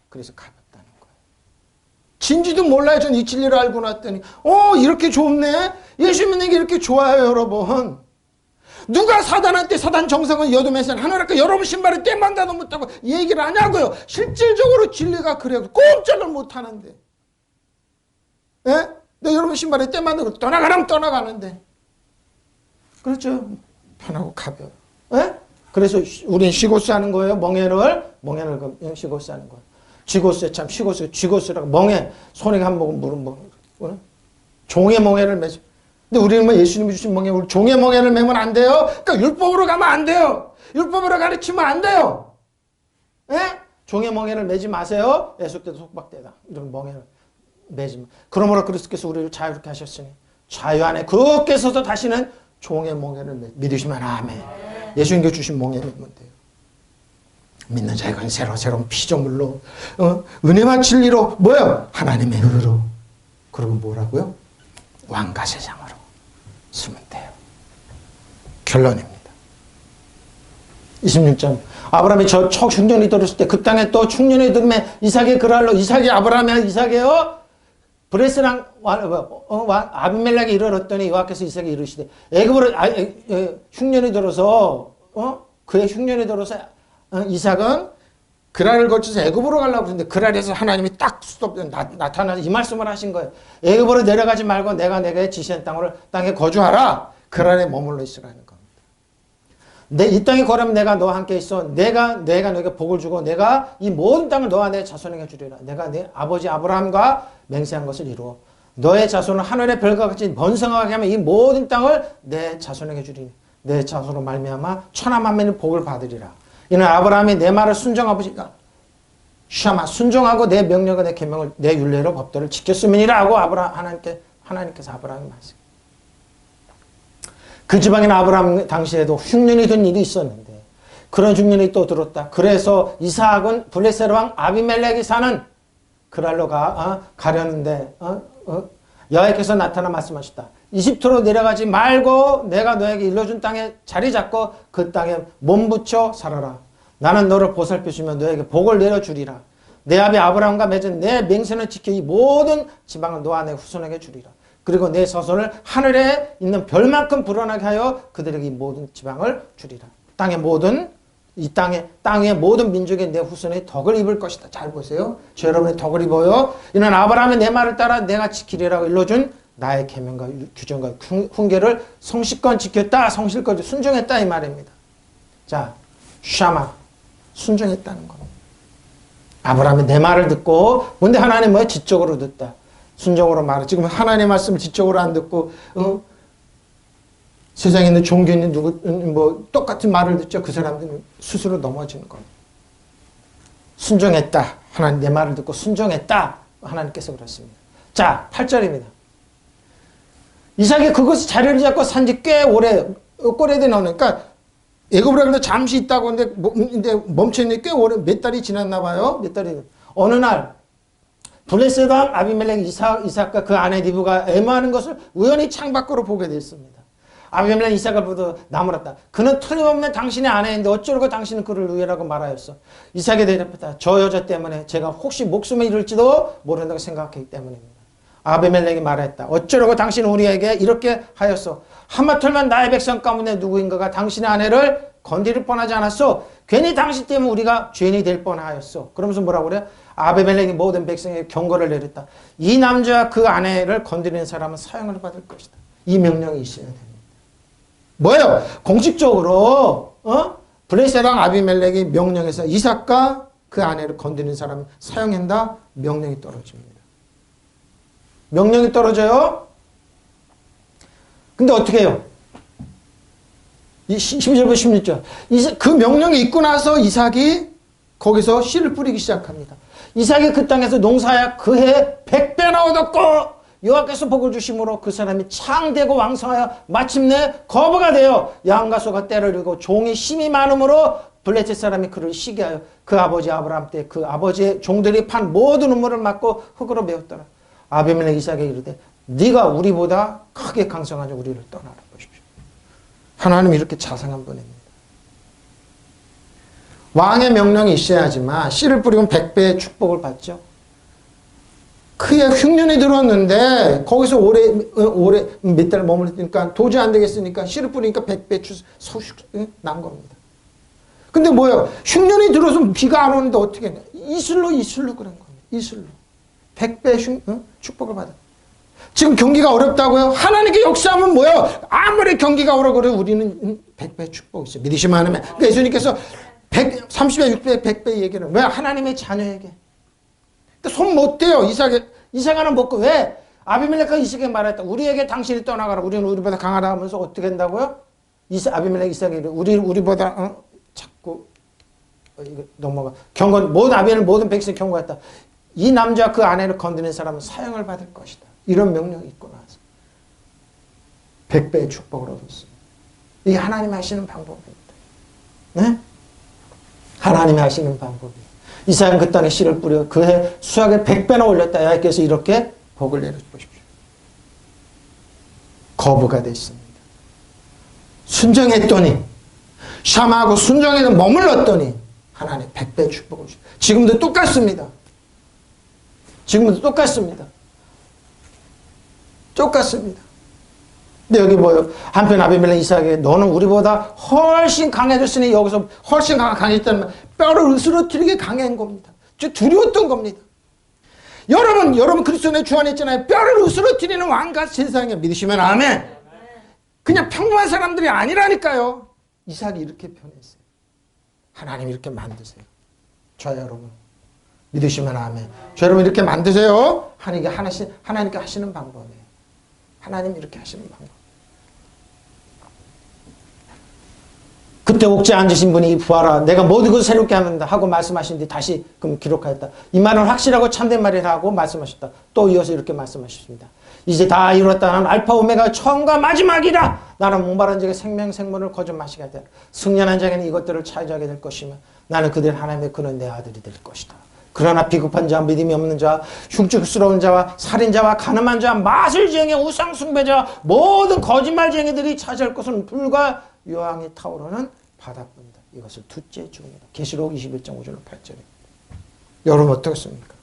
그래서 가볍다는 거예요. 진지도 몰라요. 전 이 진리를 알고 났더니 이렇게 좋네. 예수 믿는 게 이렇게 좋아요, 여러분. 누가 사단한테 사단 정성은 여두면서 하나님께 여러분 신발에 때만 다 넘었다고 얘기를 하냐고요. 실질적으로 진리가 그래요. 꼼짝을 못하는데. 예? 너 여러분 신발에 때만 넣고 떠나가라면 떠나가는데. 그렇죠. 편하고 가벼워요. 예? 그래서 우린 쉬고스 하는 거예요. 멍에를 쉬고스 하는 거예요. 쥐고스에 참 쥐고스라고 멍에 손에 한 모금 물은 종의 멍에를 매죠. 근데 우리는 뭐 예수님이 주신 멍에 우리 종의 멍에를 매면 안 돼요. 그러니까 율법으로 가면 안 돼요. 율법으로 가르치면 안 돼요. 예? 종의 멍에를 매지 마세요. 애속대도 속박대다. 이런 멍에를 매지 마. 그러므로 그리스도께서 우리를 자유롭게 하셨으니 자유 안에 굳게 서서 다시는 종의 멍에를 믿으시면 아멘. 예수님께 주신 멍에 매면 돼요. 믿는 자에건 새로운 피조물로 은혜와 진리로 뭐예요? 하나님의 의로. 그리고 뭐라고요? 왕과 세상으로 쓰면 돼요. 결론입니다. 26절. 아브라함이 저 흉년이 들었을 때 그 땅에 또 흉년이 들면 이삭의 그랄로 이삭이 아브라함이 이삭이요. 브레스랑 아비멜렉이 이르렀더니 여호와께서 이삭에게 이르시되 애굽으로 흉년이 들어서 그의 흉년이 들어서 이삭은 그랄을 거쳐서 애굽으로 가려고 그러는데 그랄에서 하나님이 딱 나타나서 이 말씀을 하신 거예요. 애굽으로 내려가지 말고 내가 내게 지시한 땅에 거주하라. 그랄에 머물러 있으라는 겁니다. 이 땅에 거하면 내가 너와 함께 있어. 내가 너에게 복을 주고 내가 이 모든 땅을 너와 내 자손에게 주리라. 내가 내 아버지 아브라함과 맹세한 것을 이루어 너의 자손은 하늘의 별과 같이 번성하게 하면 이 모든 땅을 내 자손에게 주리니 내 자손으로 말미암아 천하 만민의 복을 받으리라. 이는 아브라함이 내 말을 순종하고니까 순종하고 내 명령과 내 계명을 내 율례로 법도를 지켰음이니라 하고 하나님께서 아브라함이 말씀. 그 지방에는 아브라함 당시에도 흉년이 든 일이 있었는데 그런 흉년이 또 들었다. 그래서 이삭은 블레셋 왕 아비멜렉이 사는 그랄로 가려는데 여호와께서 나타나 말씀하셨다. 이집트로 내려가지 말고 내가 너에게 일러준 땅에 자리 잡고 그 땅에 몸붙여 살아라. 나는 너를 보살펴주며 너에게 복을 내려주리라. 내 아비 아브라함과 맺은 내 맹세는 지켜 이 모든 지방을 너와 내 후손에게 주리라. 그리고 내 서손을 하늘에 있는 별만큼 불어나게 하여 그들에게 이 모든 지방을 주리라. 땅의 모든 민족의 내 후손의 덕을 입을 것이다. 잘 보세요. 저 여러분의 덕을 입어요. 이는 아브라함의 내 말을 따라 내가 지키리라고 일러준 나의 계명과 규정과 훈계를 성실껏 지켰다. 성실껏 순종했다 이 말입니다. 자, 샤마 순종했다는 겁니다. 아브라함이 내 말을 듣고 근데 하나님 뭐야? 지적으로 듣다. 순종으로 말을. 지금 하나님의 말씀을 지적으로 안 듣고 세상에 있는 종교 있는 누구 똑같은 말을 듣죠. 그 사람들은 스스로 넘어지는 겁니다. 순종했다. 하나님 내 말을 듣고 순종했다. 하나님께서 그렇습니다. 자, 8절입니다. 이삭이 그것이 자리를 잡고 산지 꽤 오래돼 나오니까 애굽으로 가는데 잠시 있다고 근데 멈춰있는데 꽤 오래 몇 달이 지났나 봐요. 몇 달이. 어느 날 블레셋 왕 아비멜렉 이삭과 그 아내 리브가 애모하는 것을 우연히 창밖으로 보게 됐습니다. 아비멜렉 이삭을 보고 나무랐다. 그는 틀림없는 당신의 아내인데 어쩌려고 당신은 그를 의뢰라고 말하였어. 이삭이 대답했다. 저 여자 때문에 제가 혹시 목숨을 잃을지도 모른다고 생각했기 때문입니다. 아비멜렉이 말했다. 어쩌려고 당신은 우리에게 이렇게 하였어. 하마터면 나의 백성 가운데 누구인가가 당신의 아내를 건드릴 뻔하지 않았어. 괜히 당신 때문에 우리가 죄인이 될 뻔하였어. 그러면서 뭐라고 그래요? 아비멜렉이 모든 백성에게 경고를 내렸다. 이 남자와 그 아내를 건드리는 사람은 사형을 받을 것이다. 이 명령이 있어야 됩니다. 뭐예요? 공식적으로 블레셋 왕 아비멜렉이 명령해서 이삭과 그 아내를 건드리는 사람은 사형한다. 명령이 떨어집니다. 명령이 떨어져요. 근데 어떻게 해요? 12절부터 16절. 그 명령이 있고 나서 이삭이 거기서 씨를 뿌리기 시작합니다. 이삭이 그 땅에서 농사야 그해 100배나 얻었고 여호와께서 복을 주심으로 그 사람이 창대고 왕성하여 마침내 거부가 되어 양과 소가 때를 이고 종이 심이 많음으로 블레셋 사람이 그를 시게 하여 그 아버지 아브라함 때 그 아버지의 종들이 판 모든 음모를 막고 흙으로 메웠더라. 아비멜렉 이삭에게 이르되 네가 우리보다 크게 강성하자 우리를 떠나라. 보십시오. 하나님이 이렇게 자상한 분입니다. 왕의 명령이 있어야지만 씨를 뿌리면 100배의 축복을 받죠. 크게 흉년이 들었는데 거기서 오래 몇 달 머무르니까 도저히 안 되겠으니까 씨를 뿌리니까 100배 소식 난 겁니다. 근데 뭐예요? 흉년이 들어서 비가 안 오는데 어떻게 했냐? 이슬로 그런 겁니다. 이슬로. 100배 축복을 받아. 지금 경기가 어렵다고요? 하나님께 역사하면 뭐예요? 아무리 경기가 어려워 우리는 100배 축복이 있어요. 믿으시면 하면. 그러니까 예수님께서 30배, 6배, 100배 얘기는 왜? 하나님의 자녀에게. 손 못 대요. 이삭 하나 먹고 왜? 아비멜렉과 이삭에게 말했다. 우리에게 당신이 떠나가라. 우리는 우리보다 강하다 하면서 어떻게 된다고요? 아비멜렉 이삭에게 우리보다 자꾸 이거 넘어가. 모든 백성이 경고했다. 이 남자와 그 아내를 건드리는 사람은 사형을 받을 것이다. 이런 명령이 있고 나서 100배의 축복을 얻었습니다. 이게 하나님이 하시는 방법입니다. 네? 하나님이 하시는 방법이에요. 이삭은 그 땅에 씨를 뿌려 그해 수확에 100배나 올렸다. 여호와께서 이렇게 복을 내려주십시오. 거부가 됐습니다. 순종했더니 샴하고 순종에는 머물렀더니 하나님 100배 축복을 주십시오. 지금도 똑같습니다. 똑같습니다. 근데 여기 뭐예요? 한편 아비멜렉 이삭에게 너는 우리보다 훨씬 강해졌으니 여기서 훨씬 강해졌다는 말, 뼈를 으스러뜨리게 강한 겁니다. 두려웠던 겁니다. 여러분 그리스도 내 주 안에 있잖아요. 뼈를 으스러뜨리는 왕과 세상에 믿으시면 아멘. 그냥 평범한 사람들이 아니라니까요. 이삭이 이렇게 변했어요. 하나님 이렇게 만드세요. 저 여러분 믿으시면 아멘. 저 여러분 이렇게 만드세요. 하나님께 하시는 방법이에요. 하나님 이렇게 하시는 방법. 그때 옥지에 앉으신 분이 부하라 내가 모든 것을 새롭게 합니다 하고 말씀하신 뒤 다시 그럼 기록하였다. 이 말은 확실하고 참된 말이라고 말씀하셨다. 또 이어서 이렇게 말씀하셨습니다. 이제 다 이뤘다. 나는 알파 오메가 처음과 마지막이라. 나는 목마른 자에게 생명을 거저 마시게 하되 승련한 자에게는 이것들을 차지하게 될 것이며 나는 그들 하나님의 그는 내 아들이 될 것이다. 그러나 비겁한 자, 믿음이 없는 자, 흉측스러운 자와 살인자와 가늠한 자, 마술쟁이, 우상숭배자, 모든 거짓말쟁이들이 차지할 것은 불과 요항이 타오르는 바다뿐이다. 이것을 둘째 죽음이다. 계시록 21장 5절로 8절입니다. 여러분 어떻습니까?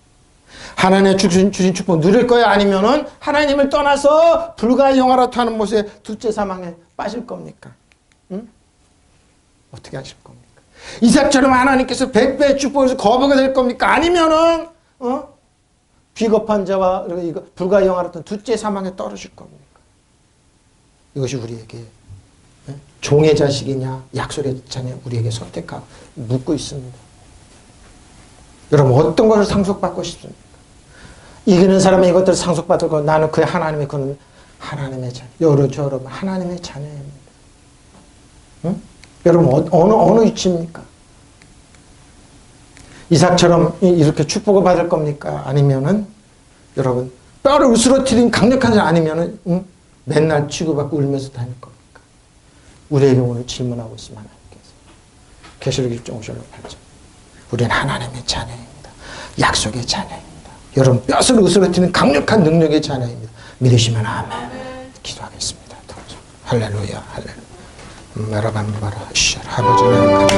하나님의 주신 축복 누릴 거야? 아니면은 하나님을 떠나서 불가의 영화로부터 하는 모습에 둘째 사망에 빠질 겁니까? 응? 어떻게 하실 겁니까? 이삭처럼 하나님께서 100배의 축복에서 거부가 될 겁니까? 아니면은 비겁한 자와 이거 불가의 영화로부터 둘째 사망에 떨어질 겁니까? 이것이 우리에게 종의 자식이냐 약속의 자냐 우리에게 선택하고 묻고 있습니다. 여러분 어떤 것을 상속받고 싶습니까? 이기는 사람은 이것들을 상속받고 나는 그 하나님의 그는 하나님의 자녀. 여러분 하나님의 자녀입니다. 응? 여러분 어느 위치입니까? 이삭처럼 이렇게 축복을 받을 겁니까? 아니면은 여러분 뼈를 으스러뜨린 강력한 자녀 아니면은 맨날 취급받고 울면서 다닐 겁니까? 우리에게 오늘 질문하고 있습니다. 하나님께서 계시록 1장 5절로 8절 우리는 하나님의 자녀입니다. 약속의 자녀입니다. 여러분 뼈를 으스러뜨리는 강력한 능력의 자녀입니다. 믿으시면 아멘. 기도하겠습니다. 할렐루야 할렐루야. 아버지